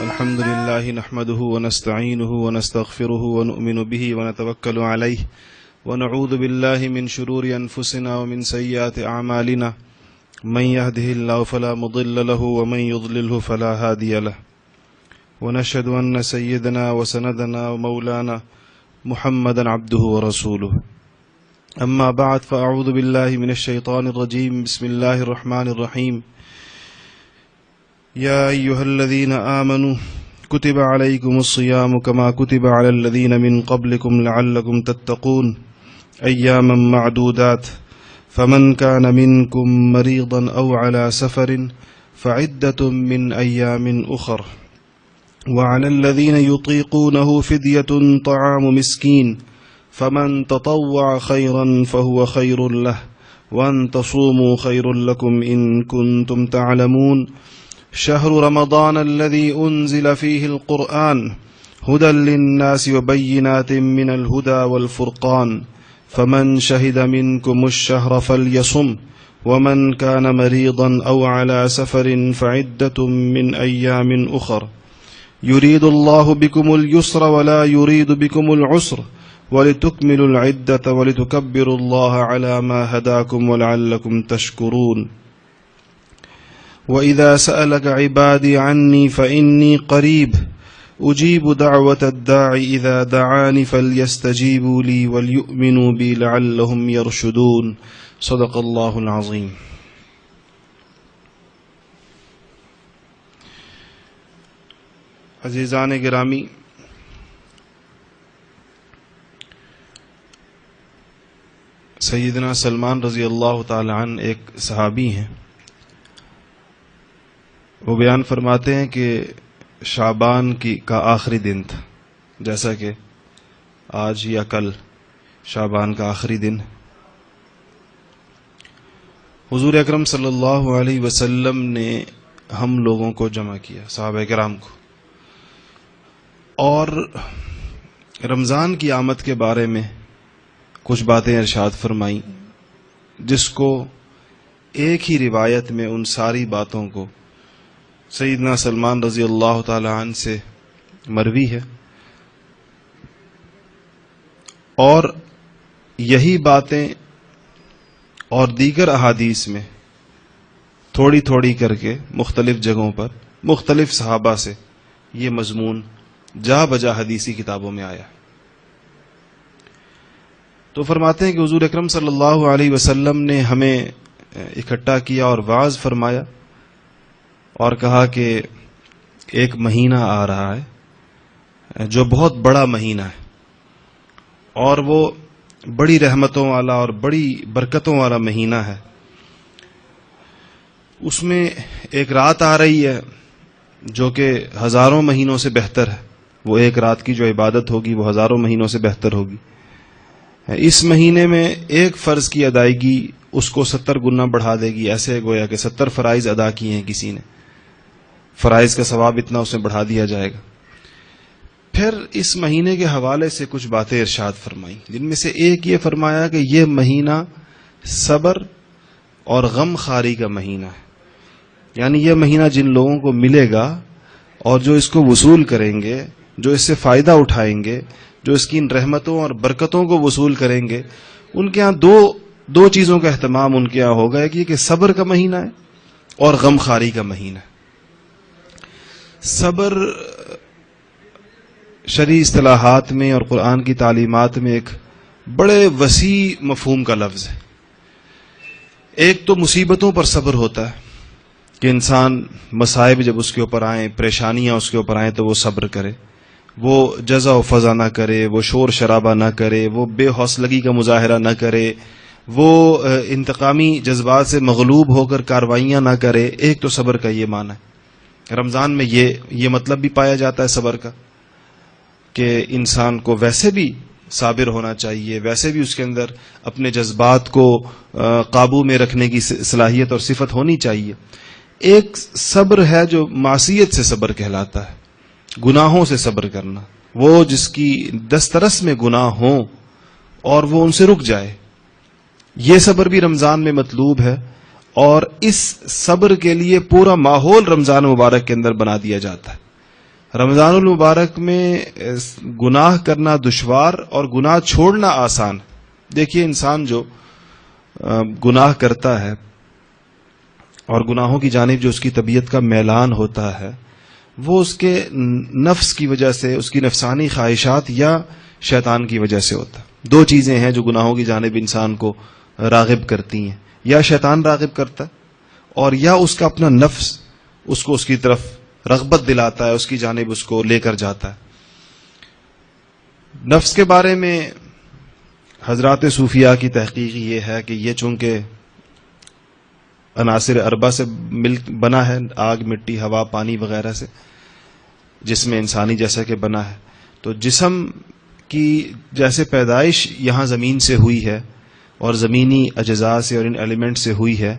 الحمد لله نحمده ونستعينه ونستغفره ونؤمن به ونتوكل عليه ونعوذ بالله من شرور أنفسنا ومن سيئات أعمالنا من يهده الله فلا مضل له ومن يضلله فلا هادي له ونشهد أن سيدنا وسندنا ومولانا محمدا عبده ورسوله أما بعد فأعوذ بالله من الشيطان الرجيم بسم الله الرحمن الرحيم يا أيها الذين آمنوا كتب عليكم الصيام كما كتب على الذين من قبلكم لعلكم تتقون أياما معدودات فمن كان منكم مريضا أو على سفر فعدة من أيام أخر وعلى الذين يطيقونه فدية طعام مسكين فمن تطوع خيرا فهو خير له وأن تصوموا خير لكم إن كنتم تعلمون شهر رمضان الذي أنزل فيه القرآن هدى للناس وبينات من الهدى والفرقان فمن شهد منكم الشهر فليصم ومن كان مريضا أو على سفر فعدة من أيام أخر يريد الله بكم اليسر ولا يريد بكم العسر ولتكملوا العدة ولتكبروا الله على ما هداكم ولعلكم تشكرون وَإِذَا سَأَلَكَ عِبَادِي عَنِّي فَإِنِّي قَرِيبٌ أُجِيبُ دَعْوَةَ الدَّاعِ إِذَا دَعَانِ فَلْيَسْتَجِيبُوا لِي وَلْيُؤْمِنُوا بِي لَعَلَّهُمْ يَرْشُدُونَ صدق اللہ العظیم۔ عزیزان گرامی، سیدنا سلمان رضی اللہ تعالی عنہ ایک صحابی ہیں۔ وہ بیان فرماتے ہیں کہ شعبان کا آخری دن تھا، جیسا کہ آج یا کل شعبان کا آخری دن۔ حضور اکرم صلی اللہ علیہ وسلم نے ہم لوگوں کو جمع کیا، صحابہ کرام کو، اور رمضان کی آمد کے بارے میں کچھ باتیں ارشاد فرمائیں، جس کو ایک ہی روایت میں ان ساری باتوں کو سیدنا سلمان رضی اللہ تعالی عنہ سے مروی ہے، اور یہی باتیں اور دیگر احادیث میں تھوڑی تھوڑی کر کے مختلف جگہوں پر مختلف صحابہ سے یہ مضمون جا بجا حدیثی کتابوں میں آیا۔ تو فرماتے ہیں کہ حضور اکرم صلی اللہ علیہ وسلم نے ہمیں اکٹھا کیا اور وعظ فرمایا، اور کہا کہ ایک مہینہ آ رہا ہے جو بہت بڑا مہینہ ہے، اور وہ بڑی رحمتوں والا اور بڑی برکتوں والا مہینہ ہے۔ اس میں ایک رات آ رہی ہے جو کہ ہزاروں مہینوں سے بہتر ہے، وہ ایک رات کی جو عبادت ہوگی وہ ہزاروں مہینوں سے بہتر ہوگی۔ اس مہینے میں ایک فرض کی ادائیگی اس کو 70 گنا بڑھا دے گی، ایسے گویا کہ 70 فرائض ادا کیے ہیں کسی نے، فرائض کا ثواب اتنا اسے بڑھا دیا جائے گا۔ پھر اس مہینے کے حوالے سے کچھ باتیں ارشاد فرمائیں، جن میں سے ایک یہ فرمایا کہ یہ مہینہ صبر اور غم خاری کا مہینہ ہے، یعنی یہ مہینہ جن لوگوں کو ملے گا اور جو اس کو وصول کریں گے، جو اس سے فائدہ اٹھائیں گے، جو اس کی ان رحمتوں اور برکتوں کو وصول کریں گے، ان کے ہاں دو چیزوں کا اہتمام ان کے ہاں ہوگا، ایک یہ کہ صبر کا مہینہ ہے اور غم خاری کا مہینہ ہے۔ صبر شرعی اصطلاحات میں اور قرآن کی تعلیمات میں ایک بڑے وسیع مفہوم کا لفظ ہے۔ ایک تو مصیبتوں پر صبر ہوتا ہے کہ انسان مصائب جب اس کے اوپر آئیں، پریشانیاں اس کے اوپر آئیں تو وہ صبر کرے، وہ جزع و فضا نہ کرے، وہ شور شرابہ نہ کرے، وہ بے حوصلگی کا مظاہرہ نہ کرے، وہ انتقامی جذبات سے مغلوب ہو کر کارروائیاں نہ کرے۔ ایک تو صبر کا یہ معنی ہے۔ رمضان میں یہ مطلب بھی پایا جاتا ہے صبر کا، کہ انسان کو ویسے بھی صابر ہونا چاہیے، ویسے بھی اس کے اندر اپنے جذبات کو قابو میں رکھنے کی صلاحیت اور صفت ہونی چاہیے۔ ایک صبر ہے جو معصیت سے صبر کہلاتا ہے، گناہوں سے صبر کرنا، وہ جس کی دسترس میں گناہ ہوں اور وہ ان سے رک جائے، یہ صبر بھی رمضان میں مطلوب ہے، اور اس صبر کے لیے پورا ماحول رمضان مبارک کے اندر بنا دیا جاتا ہے۔ رمضان المبارک میں گناہ کرنا دشوار اور گناہ چھوڑنا آسان۔ دیکھیے انسان جو گناہ کرتا ہے اور گناہوں کی جانب جو اس کی طبیعت کا میلان ہوتا ہے، وہ اس کے نفس کی وجہ سے، اس کی نفسانی خواہشات یا شیطان کی وجہ سے ہوتا ہے۔ دو چیزیں ہیں جو گناہوں کی جانب انسان کو راغب کرتی ہیں، یا شیطان راغب کرتا ہے اور یا اس کا اپنا نفس اس کو اس کی طرف رغبت دلاتا ہے، اس کی جانب اس کو لے کر جاتا ہے۔ نفس کے بارے میں حضرات صوفیاء کی تحقیق یہ ہے کہ یہ چونکہ عناصر اربع سے مل بنا ہے، آگ، مٹی، ہوا، پانی وغیرہ سے، جس میں انسانی جیسا کہ بنا ہے، تو جسم کی جیسے پیدائش یہاں زمین سے ہوئی ہے اور زمینی اجزاء سے اور ان ایلیمنٹ سے ہوئی ہے،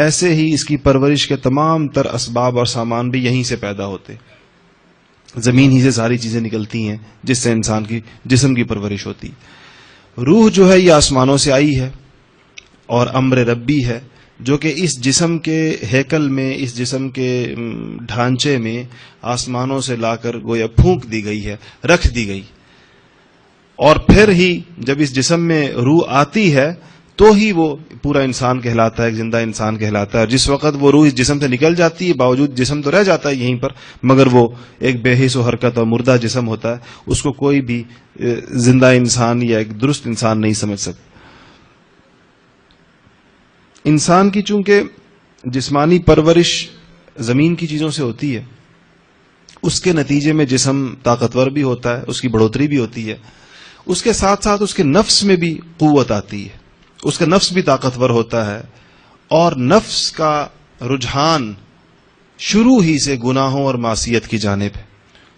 ایسے ہی اس کی پرورش کے تمام تر اسباب اور سامان بھی یہیں سے پیدا ہوتے، زمین ہی سے ساری چیزیں نکلتی ہیں جس سے انسان کی جسم کی پرورش ہوتی۔ روح جو ہے یہ آسمانوں سے آئی ہے اور امر ربی ہے، جو کہ اس جسم کے ہیکل میں، اس جسم کے ڈھانچے میں آسمانوں سے لا کر گویا پھونک دی گئی ہے، رکھ دی گئی، اور پھر ہی جب اس جسم میں روح آتی ہے تو ہی وہ پورا انسان کہلاتا ہے، ایک زندہ انسان کہلاتا ہے۔ اور جس وقت وہ روح اس جسم سے نکل جاتی ہے، باوجود جسم تو رہ جاتا ہے یہیں پر، مگر وہ ایک بے حس و حرکت اور مردہ جسم ہوتا ہے، اس کو کوئی بھی زندہ انسان یا ایک درست انسان نہیں سمجھ سکتا۔ انسان کی چونکہ جسمانی پرورش زمین کی چیزوں سے ہوتی ہے، اس کے نتیجے میں جسم طاقتور بھی ہوتا ہے، اس کی بڑھوتری بھی ہوتی ہے، اس کے ساتھ ساتھ اس کے نفس میں بھی قوت آتی ہے، اس کا نفس بھی طاقتور ہوتا ہے، اور نفس کا رجحان شروع ہی سے گناہوں اور معصیت کی جانب ہے،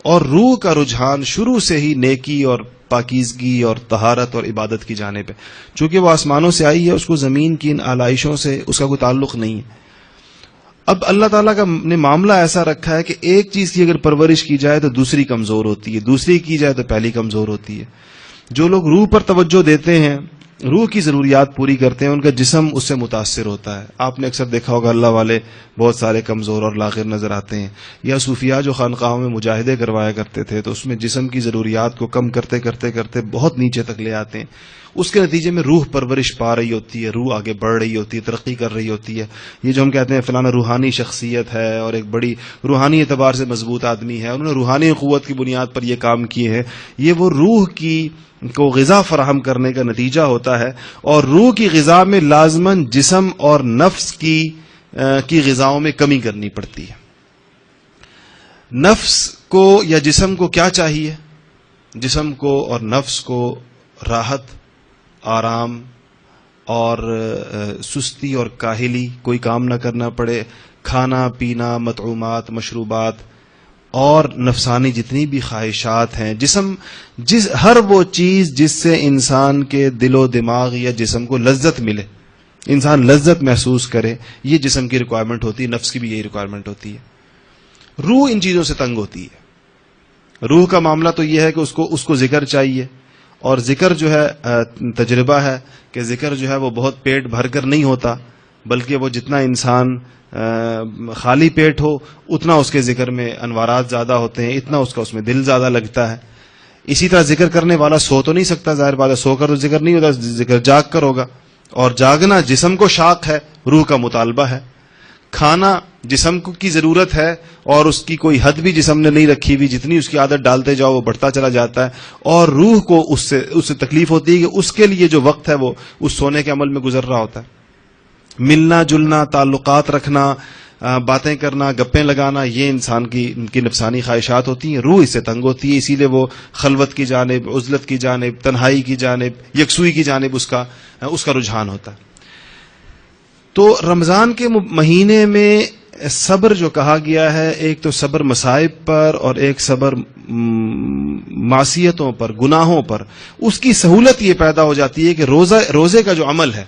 اور روح کا رجحان شروع سے ہی نیکی اور پاکیزگی اور طہارت اور عبادت کی جانب ہے۔ چونکہ وہ آسمانوں سے آئی ہے، اس کو زمین کی ان آلائشوں سے اس کا کوئی تعلق نہیں ہے۔ اب اللہ تعالیٰ کا نے معاملہ ایسا رکھا ہے کہ ایک چیز کی اگر پرورش کی جائے تو دوسری کمزور ہوتی ہے، دوسری کی جائے تو پہلی کمزور ہوتی ہے۔ جو لوگ روح پر توجہ دیتے ہیں، روح کی ضروریات پوری کرتے ہیں، ان کا جسم اس سے متاثر ہوتا ہے۔ آپ نے اکثر دیکھا ہوگا اللہ والے بہت سارے کمزور اور لاغر نظر آتے ہیں، یا صوفیاء جو خانقاہوں میں مجاہدے کروایا کرتے تھے تو اس میں جسم کی ضروریات کو کم کرتے کرتے کرتے بہت نیچے تک لے آتے ہیں۔ اس کے نتیجے میں روح پرورش پا رہی ہوتی ہے، روح آگے بڑھ رہی ہوتی ہے، ترقی کر رہی ہوتی ہے۔ یہ جو ہم کہتے ہیں فلانا روحانی شخصیت ہے اور ایک بڑی روحانی اعتبار سے مضبوط آدمی ہے، انہوں نے روحانی قوت کی بنیاد پر یہ کام کیے ہیں، یہ وہ روح کی کو غذا فراہم کرنے کا نتیجہ ہوتا ہے، اور روح کی غذا میں لازماً جسم اور نفس کی غذاؤں میں کمی کرنی پڑتی ہے۔ نفس کو یا جسم کو کیا چاہیے؟ جسم کو اور نفس کو راحت، آرام اور سستی اور کاہلی، کوئی کام نہ کرنا پڑے، کھانا پینا، مطعومات، مشروبات اور نفسانی جتنی بھی خواہشات ہیں، ہر وہ چیز جس سے انسان کے دل و دماغ یا جسم کو لذت ملے، انسان لذت محسوس کرے، یہ جسم کی ریکوائرمنٹ ہوتی ہے، نفس کی بھی یہی ریکوائرمنٹ ہوتی ہے۔ روح ان چیزوں سے تنگ ہوتی ہے۔ روح کا معاملہ تو یہ ہے کہ اس کو ذکر چاہیے، اور ذکر جو ہے تجربہ ہے کہ ذکر جو ہے وہ بہت پیٹ بھر کر نہیں ہوتا، بلکہ وہ جتنا انسان خالی پیٹ ہو اتنا اس کے ذکر میں انوارات زیادہ ہوتے ہیں، اتنا اس میں دل زیادہ لگتا ہے۔ اسی طرح ذکر کرنے والا سو تو نہیں سکتا، ظاہر بات ہے، سو کر تو ذکر نہیں ہوتا، ذکر جاگ کر ہوگا، اور جاگنا جسم کو شاق ہے، روح کا مطالبہ ہے۔ کھانا جسم کی ضرورت ہے، اور اس کی کوئی حد بھی جسم نے نہیں رکھی ہوئی، جتنی اس کی عادت ڈالتے جاؤ وہ بڑھتا چلا جاتا ہے، اور روح کو اس سے تکلیف ہوتی ہے کہ اس کے لیے جو وقت ہے وہ اس سونے کے عمل میں گزر رہا ہوتا ہے۔ ملنا جلنا، تعلقات رکھنا، باتیں کرنا، گپیں لگانا، یہ انسان کی نفسانی خواہشات ہوتی ہیں، روح اس سے تنگ ہوتی ہے، اسی لیے وہ خلوت کی جانب، عزلت کی جانب، تنہائی کی جانب، یکسوئی کی جانب اس کا رجحان ہوتا ہے۔ تو رمضان کے مہینے میں صبر جو کہا گیا ہے، ایک تو صبر مصائب پر اور ایک صبر معصیتوں پر، گناہوں پر، اس کی سہولت یہ پیدا ہو جاتی ہے کہ روزے کا جو عمل ہے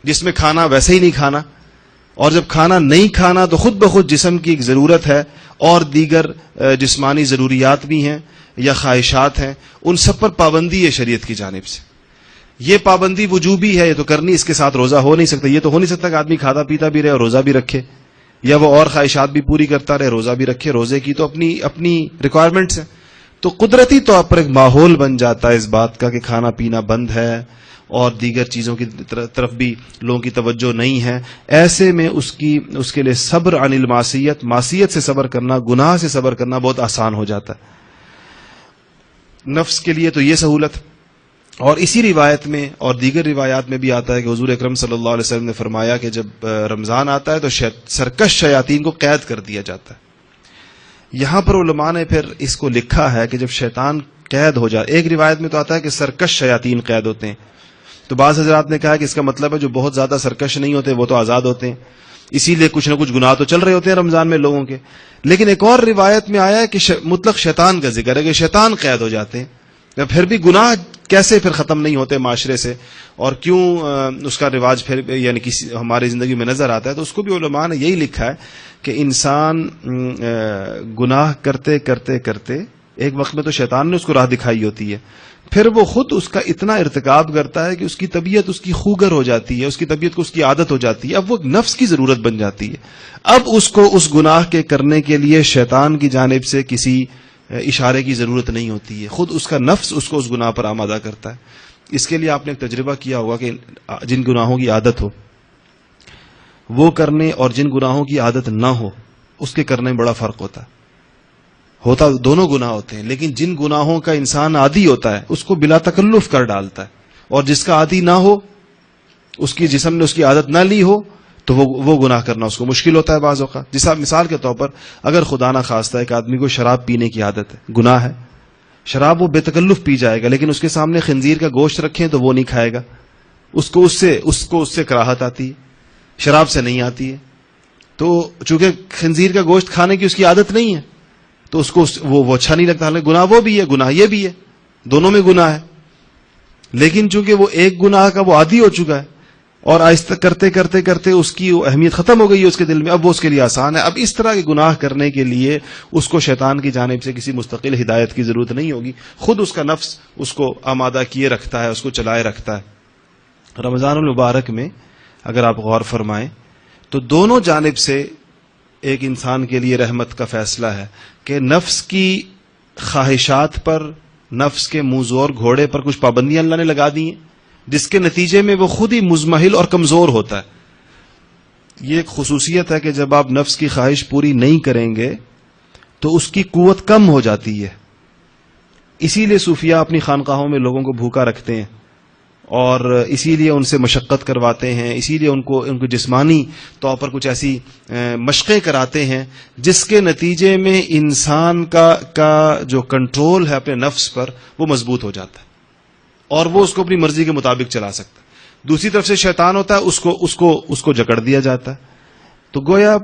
جس میں کھانا ویسے ہی نہیں کھانا، اور جب کھانا نہیں کھانا تو خود بخود جسم کی ایک ضرورت ہے اور دیگر جسمانی ضروریات بھی ہیں یا خواہشات ہیں، ان سب پر پابندی ہے شریعت کی جانب سے. یہ پابندی وجوبی ہے، یہ تو کرنی، اس کے ساتھ روزہ ہو نہیں سکتا. یہ تو ہو نہیں سکتا کہ آدمی کھاتا پیتا بھی رہے اور روزہ بھی رکھے، یا وہ اور خواہشات بھی پوری کرتا رہے روزہ بھی رکھے. روزے کی تو اپنی ریکوائرمنٹس ہیں. تو قدرتی طور پر ایک ماحول بن جاتا ہے اس بات کا کہ کھانا پینا بند ہے اور دیگر چیزوں کی طرف بھی لوگوں کی توجہ نہیں ہے. ایسے میں اس کے لیے صبر عن المعصیت، معصیت سے صبر کرنا، گناہ سے صبر کرنا بہت آسان ہو جاتا ہے. نفس کے لیے تو یہ سہولت. اور اسی روایت میں اور دیگر روایات میں بھی آتا ہے کہ حضور اکرم صلی اللہ علیہ وسلم نے فرمایا کہ جب رمضان آتا ہے تو سرکش شیاطین کو قید کر دیا جاتا ہے. یہاں پر علماء نے پھر اس کو لکھا ہے کہ جب شیطان قید ہو جائے، ایک روایت میں تو آتا ہے کہ سرکش شیاطین قید ہوتے ہیں، تو بعض حضرات نے کہا کہ اس کا مطلب ہے جو بہت زیادہ سرکش نہیں ہوتے وہ تو آزاد ہوتے ہیں، اسی لیے کچھ نہ کچھ گناہ تو چل رہے ہوتے ہیں رمضان میں لوگوں کے. لیکن ایک اور روایت میں آیا ہے کہ مطلق شیطان کا ذکر ہے کہ شیطان قید ہو جاتے ہیں. پھر بھی گناہ کیسے پھر ختم نہیں ہوتے معاشرے سے، اور کیوں اس کا رواج پھر یعنی ہماری زندگی میں نظر آتا ہے؟ تو اس کو بھی علماء نے یہی لکھا ہے کہ انسان گناہ کرتے کرتے کرتے ایک وقت میں تو شیطان نے اس کو راہ دکھائی ہوتی ہے، پھر وہ خود اس کا اتنا ارتکاب کرتا ہے کہ اس کی طبیعت اس کی خوگر ہو جاتی ہے، اس کی طبیعت کو اس کی عادت ہو جاتی ہے، اب وہ نفس کی ضرورت بن جاتی ہے. اب اس کو اس گناہ کے کرنے کے لیے شیطان کی جانب سے کسی اشارے کی ضرورت نہیں ہوتی ہے، خود اس کا نفس اس کو اس گناہ پر آمادہ کرتا ہے. اس کے لیے آپ نے ایک تجربہ کیا ہوگا کہ جن گناہوں کی عادت ہو وہ کرنے اور جن گناہوں کی عادت نہ ہو اس کے کرنے میں بڑا فرق ہوتا ہے. دونوں گناہ ہوتے ہیں، لیکن جن گناہوں کا انسان عادی ہوتا ہے اس کو بلا تکلف کر ڈالتا ہے، اور جس کا عادی نہ ہو، اس کی جسم نے اس کی عادت نہ لی ہو، تو وہ گناہ کرنا اس کو مشکل ہوتا ہے بعض اوقات. جیسا مثال کے طور پر اگر خدا نہ خواستہ ایک آدمی کو شراب پینے کی عادت ہے، گناہ ہے، شراب وہ بے تکلف پی جائے گا، لیکن اس کے سامنے خنزیر کا گوشت رکھیں تو وہ نہیں کھائے گا، اس کو اس سے کراہت آتی ہے، شراب سے نہیں آتی ہے. تو چونکہ خنزیر کا گوشت کھانے کی اس کی عادت نہیں ہے تو اس کو وہ اچھا نہیں لگتا. حالانکہ گناہ وہ بھی ہے، گناہ یہ بھی ہے، دونوں میں گناہ ہے. لیکن چونکہ وہ ایک گناہ کا وہ عادی ہو چکا ہے اور آہستہ کرتے کرتے کرتے اس کی اہمیت ختم ہو گئی ہے اس کے دل میں، اب وہ اس کے لیے آسان ہے. اب اس طرح کے گناہ کرنے کے لیے اس کو شیطان کی جانب سے کسی مستقل ہدایت کی ضرورت نہیں ہوگی، خود اس کا نفس اس کو آمادہ کیے رکھتا ہے، اس کو چلائے رکھتا ہے. رمضان المبارک میں اگر آپ غور فرمائیں تو دونوں جانب سے ایک انسان کے لیے رحمت کا فیصلہ ہے کہ نفس کی خواہشات پر، نفس کے منہ زور گھوڑے پر کچھ پابندیاں اللہ نے لگا دی ہیں، جس کے نتیجے میں وہ خود ہی مزمحل اور کمزور ہوتا ہے. یہ ایک خصوصیت ہے کہ جب آپ نفس کی خواہش پوری نہیں کریں گے تو اس کی قوت کم ہو جاتی ہے. اسی لیے صوفیاء اپنی خانقاہوں میں لوگوں کو بھوکا رکھتے ہیں اور اسی لیے ان سے مشقت کرواتے ہیں، اسی لیے ان کو جسمانی طور پر کچھ ایسی مشقیں کراتے ہیں جس کے نتیجے میں انسان کا جو کنٹرول ہے اپنے نفس پر وہ مضبوط ہو جاتا ہے اور وہ اس کو اپنی مرضی کے مطابق چلا سکتا ہے. دوسری طرف سے شیطان ہوتا ہے، اس کو جکڑ دیا جاتا ہے. تو گویا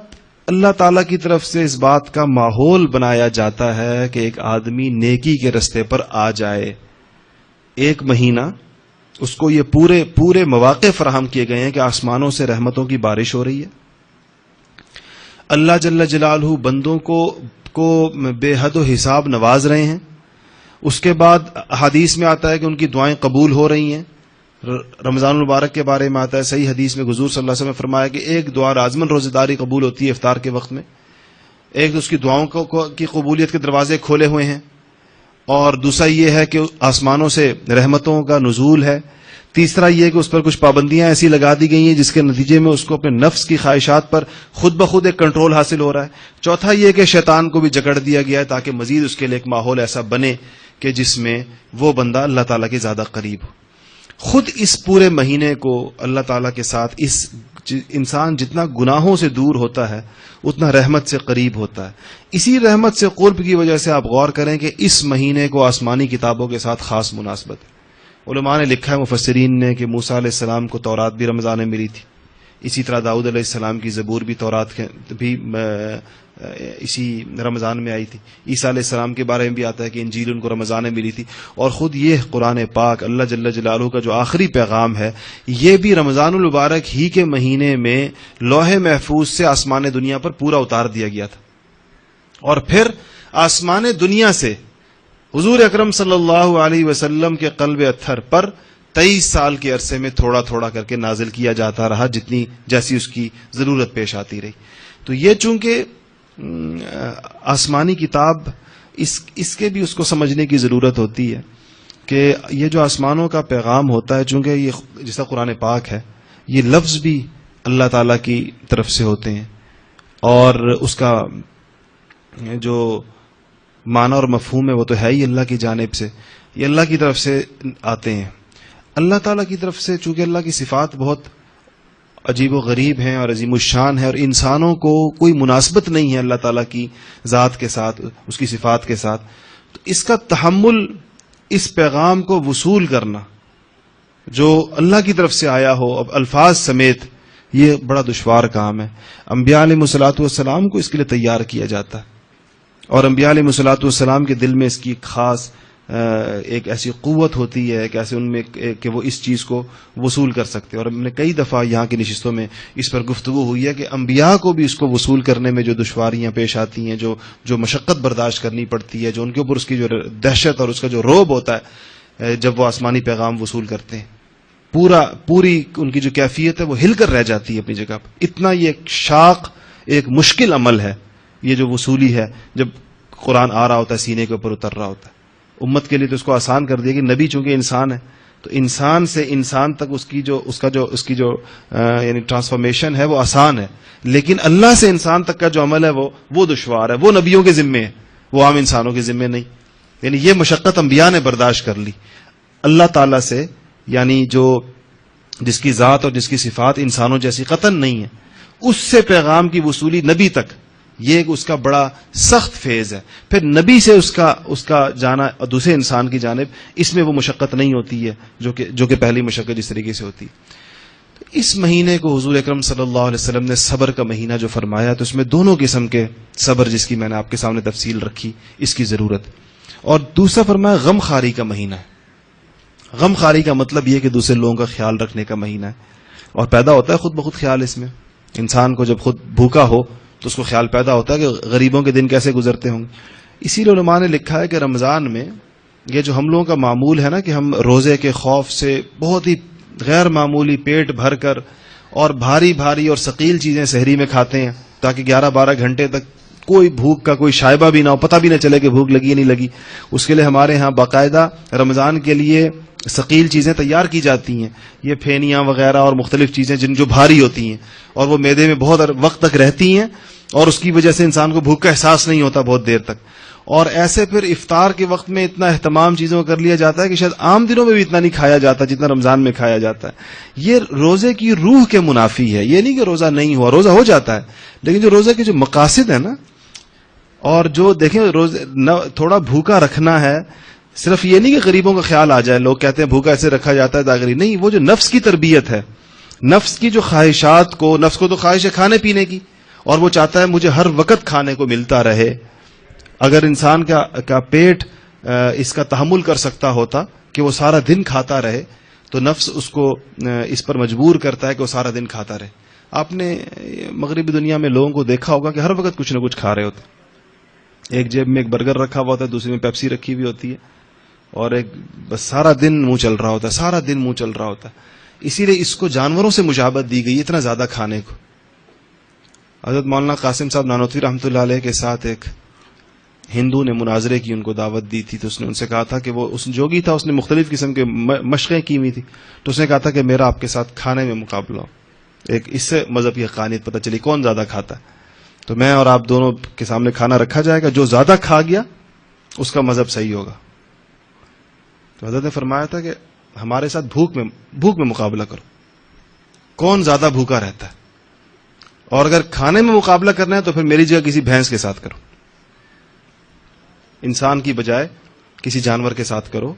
اللہ تعالیٰ کی طرف سے اس بات کا ماحول بنایا جاتا ہے کہ ایک آدمی نیکی کے رستے پر آ جائے. ایک مہینہ اس کو یہ پورے مواقع فراہم کیے گئے ہیں کہ آسمانوں سے رحمتوں کی بارش ہو رہی ہے. اللہ جل جلالہ بندوں کو بے حد و حساب نواز رہے ہیں. اس کے بعد حدیث میں آتا ہے کہ ان کی دعائیں قبول ہو رہی ہیں. رمضان المبارک کے بارے میں آتا ہے صحیح حدیث میں، حضور صلی اللہ علیہ وسلم نے فرمایا کہ ایک دعا رازمن روزہ داری قبول ہوتی ہے افطار کے وقت میں، ایک اس کی دعاؤں کی قبولیت کے دروازے کھولے ہوئے ہیں، اور دوسرا یہ ہے کہ آسمانوں سے رحمتوں کا نزول ہے. تیسرا یہ کہ اس پر کچھ پابندیاں ایسی لگا دی گئی ہیں جس کے نتیجے میں اس کو اپنے نفس کی خواہشات پر خود بخود ایک کنٹرول حاصل ہو رہا ہے. چوتھا یہ کہ شیطان کو بھی جکڑ دیا گیا ہے تاکہ مزید اس کے لیے ایک ماحول ایسا بنے کہ جس میں وہ بندہ اللہ تعالیٰ کے زیادہ قریب ہو. خود اس پورے مہینے کو اللہ تعالیٰ کے ساتھ انسان جتنا گناہوں سے دور ہوتا ہے اتنا رحمت سے قریب ہوتا ہے. اسی رحمت سے قرب کی وجہ سے آپ غور کریں کہ اس مہینے کو آسمانی کتابوں کے ساتھ خاص مناسبت ہے. علماء نے لکھا ہے، مفسرین نے، کہ موسیٰ علیہ السلام کو تورات بھی رمضان میں ملی تھی، اسی طرح داؤد علیہ السلام کی زبور بھی تورات کے بھی اسی رمضان میں آئی تھی. عیسیٰ علیہ السلام کے بارے میں بھی آتا ہے کہ انجیل ان کو رمضان میں ملی تھی. اور خود یہ قرآن پاک اللہ جل جلالہ کا جو آخری پیغام ہے یہ بھی رمضان المبارک ہی کے مہینے میں لوح محفوظ سے آسمان دنیا پر پورا اتار دیا گیا تھا. اور پھر آسمان دنیا سے حضور اکرم صلی اللہ علیہ وسلم کے قلب اطہر پر 23 سال کے عرصے میں تھوڑا تھوڑا کر کے نازل کیا جاتا رہا جیسی اس کی ضرورت پیش آتی رہی. تو یہ چونکہ آسمانی کتاب اس کے بھی اس کو سمجھنے کی ضرورت ہوتی ہے کہ یہ جو آسمانوں کا پیغام ہوتا ہے چونکہ یہ جیسا قرآن پاک ہے یہ لفظ بھی اللہ تعالیٰ کی طرف سے ہوتے ہیں اور اس کا جو معنی اور مفہوم ہے وہ تو ہے ہی اللہ کی جانب سے, یہ اللہ کی طرف سے آتے ہیں. اللہ تعالیٰ کی طرف سے چونکہ اللہ کی صفات بہت عجیب و غریب ہیں اور عظیم الشان ہے اور انسانوں کو کوئی مناسبت نہیں ہے اللہ تعالیٰ کی ذات کے ساتھ اس کی صفات کے ساتھ, تو اس کا تحمل اس پیغام کو وصول کرنا جو اللہ کی طرف سے آیا ہو اب الفاظ سمیت یہ بڑا دشوار کام ہے. انبیاء علیہ الصلوۃ والسلام کو اس کے لیے تیار کیا جاتا ہے اور انبیاء علیہ الصلوۃ والسلام کے دل میں اس کی خاص ایک ایسی قوت ہوتی ہے کہ ایسے ان میں کہ وہ اس چیز کو وصول کر سکتے ہیں. اور ہم نے کئی دفعہ یہاں کی نشستوں میں اس پر گفتگو ہوئی ہے کہ انبیاء کو بھی اس کو وصول کرنے میں جو دشواریاں پیش آتی ہیں, جو مشقت برداشت کرنی پڑتی ہے, جو ان کے اوپر اس کی جو دہشت اور اس کا جو رعب ہوتا ہے جب وہ آسمانی پیغام وصول کرتے ہیں, پوری ان کی جو کیفیت ہے وہ ہل کر رہ جاتی ہے اپنی جگہ پر. اتنا یہ ایک شاق ایک مشکل عمل ہے یہ جو وصولی ہے جب قرآن آ رہا ہوتا ہے سینے کے اوپر اتر رہا ہوتا ہے. امت کے لیے تو اس کو آسان کر دیا کہ نبی چونکہ انسان ہے تو انسان سے انسان تک اس کی جو یعنی ٹرانسفارمیشن ہے وہ آسان ہے, لیکن اللہ سے انسان تک کا جو عمل ہے وہ دشوار ہے, وہ نبیوں کے ذمے ہے, وہ عام انسانوں کے ذمے نہیں. یعنی یہ مشقت انبیاء نے برداشت کر لی. اللہ تعالیٰ سے یعنی جو جس کی ذات اور جس کی صفات انسانوں جیسی قطعاً نہیں ہے اس سے پیغام کی وصولی نبی تک یہ اس کا بڑا سخت فیز ہے. پھر نبی سے اس کا جانا دوسرے انسان کی جانب اس میں وہ مشقت نہیں ہوتی ہے جو کہ پہلی مشقت جس طریقے سے ہوتی. اس مہینے کو حضور اکرم صلی اللہ علیہ وسلم نے صبر کا مہینہ جو فرمایا تو اس میں دونوں قسم کے صبر جس کی میں نے آپ کے سامنے تفصیل رکھی اس کی ضرورت. اور دوسرا فرمایا غم خاری کا مہینہ ہے. غم خاری کا مطلب یہ کہ دوسرے لوگوں کا خیال رکھنے کا مہینہ ہے اور پیدا ہوتا ہے خود بخود خیال. اس میں انسان کو جب خود بھوکا ہو تو اس کو خیال پیدا ہوتا ہے کہ غریبوں کے دن کیسے گزرتے ہوں گے. اسی لیے علماء نے لکھا ہے کہ رمضان میں یہ جو ہم لوگوں کا معمول ہے نا کہ ہم روزے کے خوف سے بہت ہی غیر معمولی پیٹ بھر کر اور بھاری بھاری اور ثقیل چیزیں سحری میں کھاتے ہیں تاکہ 11-12 گھنٹے تک کوئی بھوک کا کوئی شائبہ بھی نہ ہو, پتہ بھی نہ چلے کہ بھوک لگی یا نہیں لگی. اس کے لیے ہمارے ہاں باقاعدہ رمضان کے لیے ثقیل چیزیں تیار کی جاتی ہیں, یہ پھینیاں وغیرہ اور مختلف چیزیں جو بھاری ہوتی ہیں اور وہ معدے میں بہت وقت تک رہتی ہیں اور اس کی وجہ سے انسان کو بھوک کا احساس نہیں ہوتا بہت دیر تک. اور ایسے پھر افطار کے وقت میں اتنا اہتمام چیزوں کر لیا جاتا ہے کہ شاید عام دنوں میں بھی اتنا نہیں کھایا جاتا جتنا رمضان میں کھایا جاتا ہے. یہ روزے کی روح کے منافی ہے. یہ نہیں کہ روزہ نہیں ہوا, روزہ ہو جاتا ہے, لیکن جو روزے کے جو مقاصد ہیں نا اور جو دیکھیں تھوڑا بھوکا رکھنا ہے, صرف یہ نہیں کہ غریبوں کا خیال آ جائے. لوگ کہتے ہیں بھوکا ایسے رکھا جاتا ہے تاغری, نہیں, وہ جو نفس کی تربیت ہے, نفس کی جو خواہشات کو, نفس کو تو خواہش ہے کھانے پینے کی اور وہ چاہتا ہے مجھے ہر وقت کھانے کو ملتا رہے. اگر انسان کا پیٹ اس کا تحمل کر سکتا ہوتا کہ وہ سارا دن کھاتا رہے تو نفس اس کو اس پر مجبور کرتا ہے کہ وہ سارا دن کھاتا رہے. آپ نے مغربی دنیا میں لوگوں کو دیکھا ہوگا کہ ہر وقت کچھ نہ کچھ کھا رہے ہوتے. ایک جیب میں ایک برگر رکھا ہوا ہوتا ہے, دوسری میں پیپسی رکھی ہوئی ہوتی ہے اور ایک بس سارا دن منہ چل رہا ہوتا ہے, سارا دن منہ چل رہا ہوتا ہے. اسی لیے اس کو جانوروں سے مشابہت دی گئی اتنا زیادہ کھانے کو. حضرت مولانا قاسم صاحب نانوتوی رحمۃ اللہ علیہ کے ساتھ ایک ہندو نے مناظرے کی ان کو دعوت دی تھی تو اس نے ان سے کہا تھا کہ وہ اس جوگی تھا, اس نے مختلف قسم کے مشقیں کی ہوئی تھی, تو اس نے کہا تھا کہ میرا آپ کے ساتھ کھانے میں مقابلہ ہو. ایک اس سے مذہب کی حقانیت پتہ چلی کون زیادہ کھاتا ہے. تو میں اور آپ دونوں کے سامنے کھانا رکھا جائے گا, جو زیادہ کھا گیا اس کا مذہب صحیح ہوگا. تو حضرت نے فرمایا تھا کہ ہمارے ساتھ بھوک میں مقابلہ کرو, کون زیادہ بھوکا رہتا ہے, اور اگر کھانے میں مقابلہ کرنا ہے تو پھر میری جگہ کسی بھینس کے ساتھ کرو, انسان کی بجائے کسی جانور کے ساتھ کرو,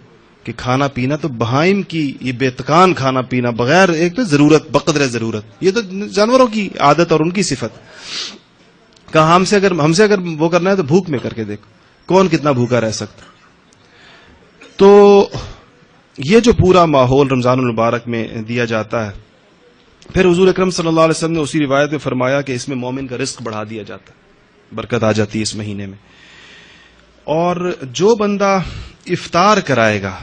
کہ کھانا پینا تو بہائم کی یہ بے تکان کھانا پینا بغیر ایک تو ضرورت بقدر ضرورت، یہ تو جانوروں کی عادت اور ان کی صفت. کہا ہم سے اگر وہ کرنا ہے تو بھوک میں کر کے دیکھو کون کتنا بھوکا رہ سکتا. تو یہ جو پورا ماحول رمضان المبارک میں دیا جاتا ہے، پھر حضور اکرم صلی اللہ علیہ وسلم نے اسی روایت میں فرمایا کہ اس میں مومن کا رزق بڑھا دیا جاتا ہے، برکت آ جاتی ہے اس مہینے میں. اور جو بندہ افطار کرائے گا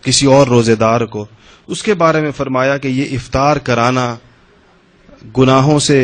کسی اور روزے دار کو، اس کے بارے میں فرمایا کہ یہ افطار کرانا گناہوں سے،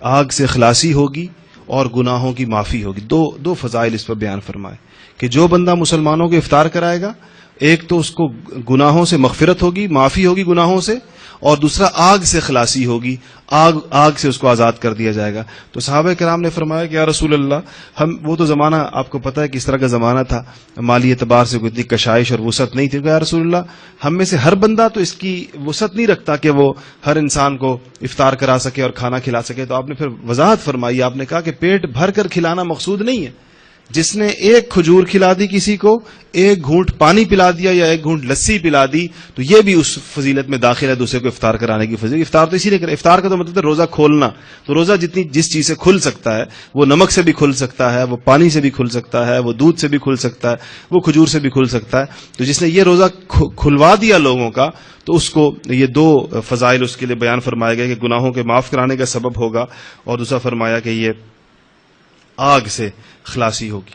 آگ سے خلاصی ہوگی اور گناہوں کی معافی ہوگی. دو فضائل اس پر بیان فرمائے کہ جو بندہ مسلمانوں کو افطار کرائے گا، ایک تو اس کو گناہوں سے مغفرت ہوگی، معافی ہوگی گناہوں سے، اور دوسرا آگ سے خلاصی ہوگی، آگ سے اس کو آزاد کر دیا جائے گا. تو صحابہ کرام نے فرمایا کہ یا رسول اللہ، وہ تو زمانہ آپ کو پتہ ہے کس طرح کا زمانہ تھا، مالی اعتبار سے کوئی اتنی کشائش اور وسعت نہیں تھی. کہ یا رسول اللہ، ہم میں سے ہر بندہ تو اس کی وسعت نہیں رکھتا کہ وہ ہر انسان کو افطار کرا سکے اور کھانا کھلا سکے. تو آپ نے پھر وضاحت فرمائی، آپ نے کہا کہ پیٹ بھر کر کھلانا مقصود نہیں ہے. جس نے ایک کھجور کھلا دی کسی کو، ایک گھونٹ پانی پلا دیا یا ایک گھونٹ لسی پلا دی، تو یہ بھی اس فضیلت میں داخل ہے، دوسرے کو افطار کرانے کی فضیلت. افطار تو اسی لیے کرے، افطار کا تو مطلب ہے روزہ کھولنا. تو روزہ جس چیز سے کھل سکتا ہے، وہ نمک سے بھی کھل سکتا ہے، وہ پانی سے بھی کھل سکتا ہے، وہ دودھ سے بھی کھل سکتا ہے، وہ کھجور سے بھی کھل سکتا ہے. تو جس نے یہ روزہ کھلوا دیا لوگوں کا، تو اس کو یہ دو فضائل اس کے لیے بیان فرمائے گئے کہ گناہوں کے معاف کرانے کا سبب ہوگا، اور دوسرا فرمایا کہ یہ آگ سے خلاصی ہوگی.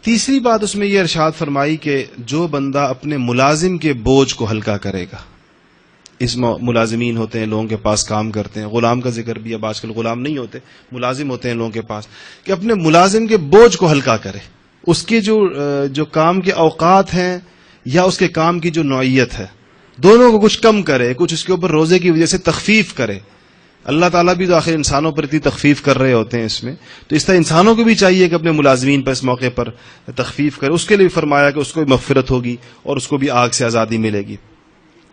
تیسری بات اس میں یہ ارشاد فرمائی کہ جو بندہ اپنے ملازم کے بوجھ کو ہلکا کرے گا. اس ملازمین ہوتے ہیں، لوگوں کے پاس کام کرتے ہیں، غلام کا ذکر بھی اب آج کل غلام نہیں ہوتے، ملازم ہوتے ہیں لوگوں کے پاس، کہ اپنے ملازم کے بوجھ کو ہلکا کرے. اس کے جو کام کے اوقات ہیں یا اس کے کام کی جو نوعیت ہے، دونوں کو کچھ کم کرے، کچھ اس کے اوپر روزے کی وجہ سے تخفیف کرے. اللہ تعالیٰ بھی تو آخر انسانوں پر اتنی تخفیف کر رہے ہوتے ہیں اس میں، تو اس طرح انسانوں کو بھی چاہیے کہ اپنے ملازمین پر اس موقع پر تخفیف کرے. اس کے لیے فرمایا کہ اس کو بھی مغفرت ہوگی اور اس کو بھی آگ سے آزادی ملے گی.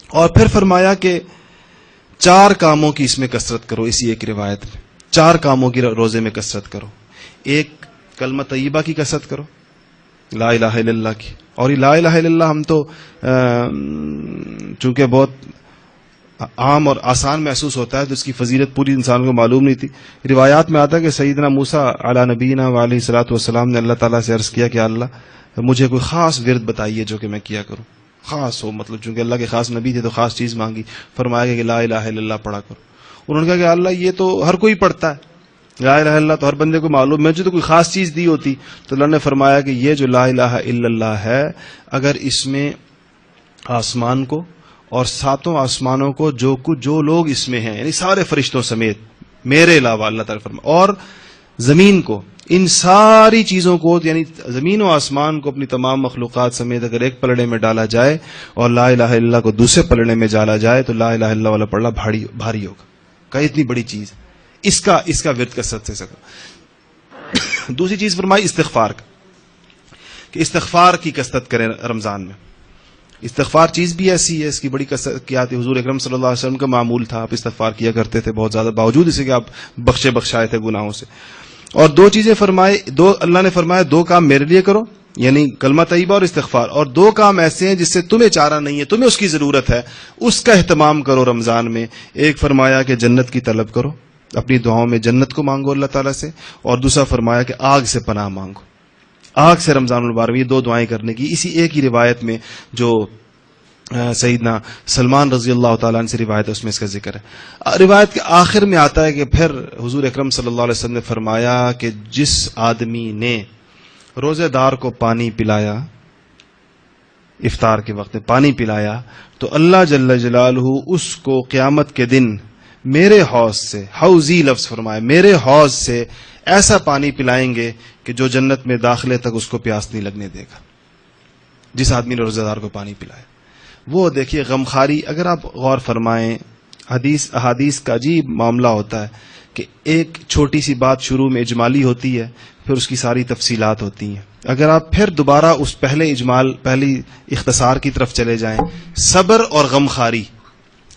اور پھر فرمایا کہ 4 کاموں کی اس میں کثرت کرو. اسی ایک روایت میں 4 کاموں کی روزے میں کثرت کرو. ایک، کلمہ طیبہ کی کثرت کرو، لا الہ الا اللہ کی. اور یہ لا الہ الا اللہ ہم تو چونکہ بہت عام اور آسان محسوس ہوتا ہے، تو اس کی فضیلت پوری انسان کو معلوم نہیں تھی. روایات میں آتا ہے کہ سیدنا موسیٰ علی نبینا وعلیہ الصلوۃ والسلام نے اللہ تعالیٰ سے عرض کیا کہ اللہ مجھے کوئی خاص ورد بتائیے جو کہ میں کیا کروں، خاص ہو، مطلب چونکہ اللہ کے خاص نبی تھے تو خاص چیز مانگی. فرمایا کہ لا الہ الا اللہ پڑھا کرو. انہوں نے کہا کہ اللہ یہ تو ہر کوئی پڑھتا ہے، لا الہ الا اللہ تو ہر بندے کو معلوم، مجھے تو کوئی خاص چیز دی ہوتی. تو اللہ نے فرمایا کہ یہ جو لا الہ الا اللہ ہے، اگر اس میں آسمان کو اور 7 آسمانوں کو جو لوگ اس میں ہیں، یعنی سارے فرشتوں سمیت میرے علاوہ، اللہ تعالیٰ فرمایا، اور زمین کو، ان ساری چیزوں کو، یعنی زمین و آسمان کو اپنی تمام مخلوقات سمیت اگر ایک پلڑے میں ڈالا جائے اور لا الہ الا اللہ کو دوسرے پلڑے میں ڈالا جائے، تو لا الہ الا اللہ والا پلڑا بھاری ہوگا. کہ اتنی بڑی چیز اس کا ورد کثرت سے سکتا. دوسری چیز فرمائی استغفار کا، کہ استغفار کی کثرت کریں رمضان میں. استغفار چیز بھی ایسی ہے، اس کی بڑی کثرت کیا تھی. حضور اکرم صلی اللہ علیہ وسلم کا معمول تھا، آپ استغفار کیا کرتے تھے بہت زیادہ، باوجود اسے کہ آپ بخشائے تھے گناہوں سے. اور 2 چیزیں فرمائے، اللہ نے فرمایا 2 کام میرے لیے کرو، یعنی کلمہ طیبہ اور استغفار. اور 2 کام ایسے ہیں جس سے تمہیں چارہ نہیں ہے، تمہیں اس کی ضرورت ہے، اس کا اہتمام کرو رمضان میں. ایک فرمایا کہ جنت کی طلب کرو، اپنی دعاؤں میں جنت کو مانگو اللہ تعالیٰ سے. اور دوسرا فرمایا کہ آگ سے پناہ مانگو، آگ سے رمضان المبارک. یہ 2 دعائیں کرنے کی اسی ایک ہی روایت میں جو سیدنا سلمان رضی اللہ تعالیٰ عنہ سے روایت ہے، اس میں اس کا ذکر ہے. روایت کے آخر میں آتا ہے کہ پھر حضور اکرم صلی اللہ علیہ وسلم نے فرمایا کہ جس آدمی نے روزے دار کو پانی پلایا، افطار کے وقت پانی پلایا، تو اللہ جل جلالہ اس کو قیامت کے دن میرے حوض سے، حوضی لفظ فرمایا، میرے حوض سے ایسا پانی پلائیں گے کہ جو جنت میں داخلے تک اس کو پیاس نہیں لگنے دے گا. جس آدمی نے روزہ دار کو پانی پلایا، وہ دیکھیے غمخاری. اگر آپ غور فرمائیں، احادیث کا عجیب معاملہ ہوتا ہے کہ ایک چھوٹی سی بات شروع میں اجمالی ہوتی ہے، پھر اس کی ساری تفصیلات ہوتی ہیں. اگر آپ پھر دوبارہ اس پہلی اختصار کی طرف چلے جائیں، صبر اور غمخاری،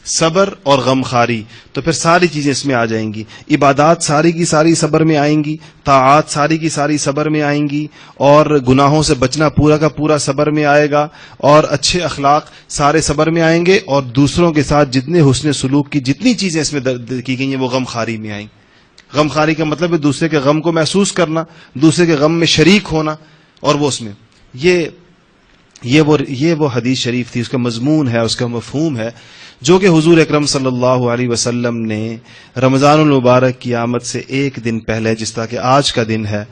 صبر اور غم خاری، تو پھر ساری چیزیں اس میں آ جائیں گی. عبادات ساری کی ساری صبر میں آئیں گی، طاعات ساری کی ساری صبر میں آئیں گی، اور گناہوں سے بچنا پورا کا پورا صبر میں آئے گا، اور اچھے اخلاق سارے صبر میں آئیں گے، اور دوسروں کے ساتھ جتنے حسن سلوک کی جتنی چیزیں اس میں کی گئی ہیں وہ غم خاری میں آئیں. غم خاری کا مطلب ہے دوسرے کے غم کو محسوس کرنا، دوسرے کے غم میں شریک ہونا، اور وہ اس میں یہ وہ حدیث شریف تھی، اس کا مضمون ہے، اس کا مفہوم ہے، جو کہ حضور اکرم صلی اللہ علیہ وسلم نے رمضان المبارک کی آمد سے ایک دن پہلے، جس طرح کہ آج کا دن ہے،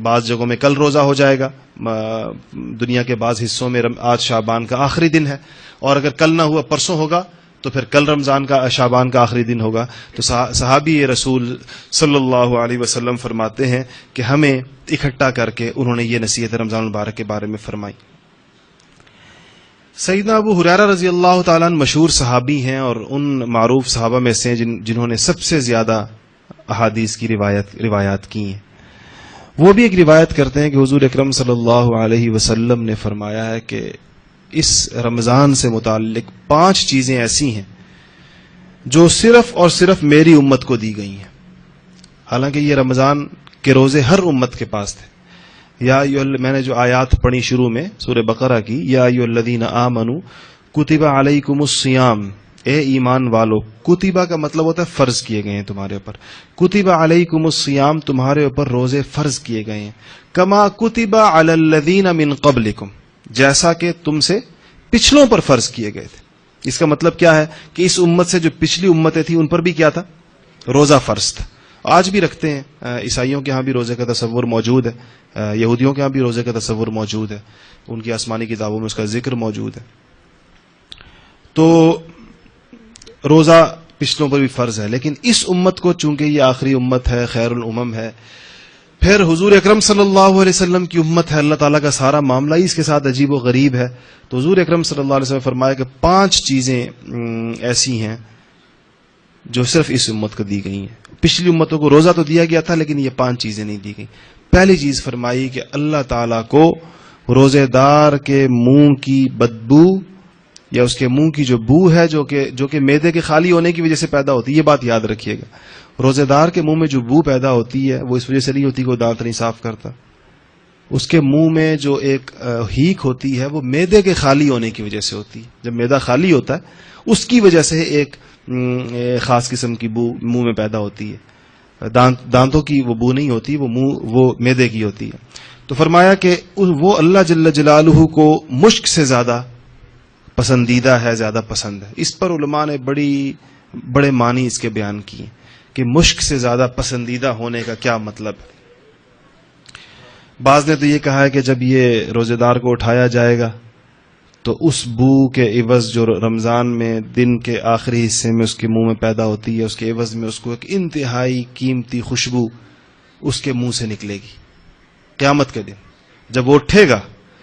بعض جگہوں میں کل روزہ ہو جائے گا، دنیا کے بعض حصوں میں آج شعبان کا آخری دن ہے، اور اگر کل نہ ہوا پرسوں ہوگا تو پھر کل رمضان کا شعبان کا آخری دن ہوگا. تو صحابی رسول صلی اللہ علیہ وسلم فرماتے ہیں کہ ہمیں اکٹھا کر کے انہوں نے یہ نصیحت رمضان المبارک کے بارے میں فرمائی. سیدنا ابو ہریرہ رضی اللہ تعالیٰ عنہ مشہور صحابی ہیں، اور ان معروف صحابہ میں سے جنہوں نے سب سے زیادہ احادیث کی روایات کی ہیں. وہ بھی ایک روایت کرتے ہیں کہ حضور اکرم صلی اللہ علیہ وسلم نے فرمایا ہے کہ اس رمضان سے متعلق 5 چیزیں ایسی ہیں جو صرف اور صرف میری امت کو دی گئی ہیں. حالانکہ یہ رمضان کے روزے ہر امت کے پاس تھے. میں نے جو آیات پڑھی شروع میں سورہ بقرہ کی، یا ایھا الذین آمنوا کتب علیکم الصیام، اے ایمان والو. کتبہ کا مطلب ہوتا ہے فرض کیے گئے ہیں تمہارے اوپر. کتب علیکم الصیام، تمہارے اوپر روزے فرض کیے گئے ہیں. کما کتب علی الذین من قبلکم، جیسا کہ تم سے پچھلوں پر فرض کیے گئے تھے. اس کا مطلب کیا ہے کہ اس امت سے جو پچھلی امتیں تھیں ان پر بھی کیا تھا؟ روزہ فرض تھا. آج بھی رکھتے ہیں، عیسائیوں کے ہاں بھی روزے کا تصور موجود ہے، یہودیوں کے ہاں بھی روزے کا تصور موجود ہے، ان کی آسمانی کتابوں میں اس کا ذکر موجود ہے. تو روزہ پچھلوں پر بھی فرض ہے، لیکن اس امت کو چونکہ یہ آخری امت ہے، خیر الامم ہے، پھر حضور اکرم صلی اللہ علیہ وسلم کی امت ہے، اللہ تعالیٰ کا سارا معاملہ ہی اس کے ساتھ عجیب و غریب ہے. تو حضور اکرم صلی اللہ علیہ وسلم نے فرمایا کہ 5 چیزیں ایسی ہیں جو صرف اس امت کو دی گئی ہیں. پچھلی امتوں کو روزہ تو دیا گیا تھا، لیکن یہ 5 چیزیں نہیں دی گئی. پہلی چیز فرمائی کہ اللہ تعالیٰ کو روزے دار کے منہ کی بدبو، یا اس کے منہ کی جو بو ہے جو کہ معدے کے خالی ہونے کی وجہ سے پیدا ہوتی ہے، یہ بات یاد رکھیے گا. روزے دار کے منہ میں جو بو پیدا ہوتی ہے وہ اس وجہ سے نہیں ہوتی کہ وہ دانت نہیں صاف کرتا. اس کے منہ میں جو ایک ہیک ہوتی ہے وہ معدے کے خالی ہونے کی وجہ سے ہوتی ہے. جب معدہ خالی ہوتا ہے اس کی وجہ سے ایک خاص قسم کی بو منہ میں پیدا ہوتی ہے. دانتوں کی وہ بو نہیں ہوتی، وہ معدے کی ہوتی ہے. تو فرمایا کہ وہ اللہ جل جلالہ کو مشک سے زیادہ پسندیدہ ہے، زیادہ پسند ہے. اس پر علماء نے بڑے معنی اس کے بیان کیے کہ مشک سے زیادہ پسندیدہ ہونے کا کیا مطلب ہے. بعض نے تو یہ کہا ہے کہ جب یہ روزے دار کو اٹھایا جائے گا تو اس بو کے عوض جو رمضان میں دن کے آخری حصے میں اس کے منہ میں پیدا ہوتی ہے، اس کے عوض میں اس کو ایک انتہائی قیمتی خوشبو اس کے منہ سے نکلے گی. قیامت کے دن جب وہ اٹھے گا،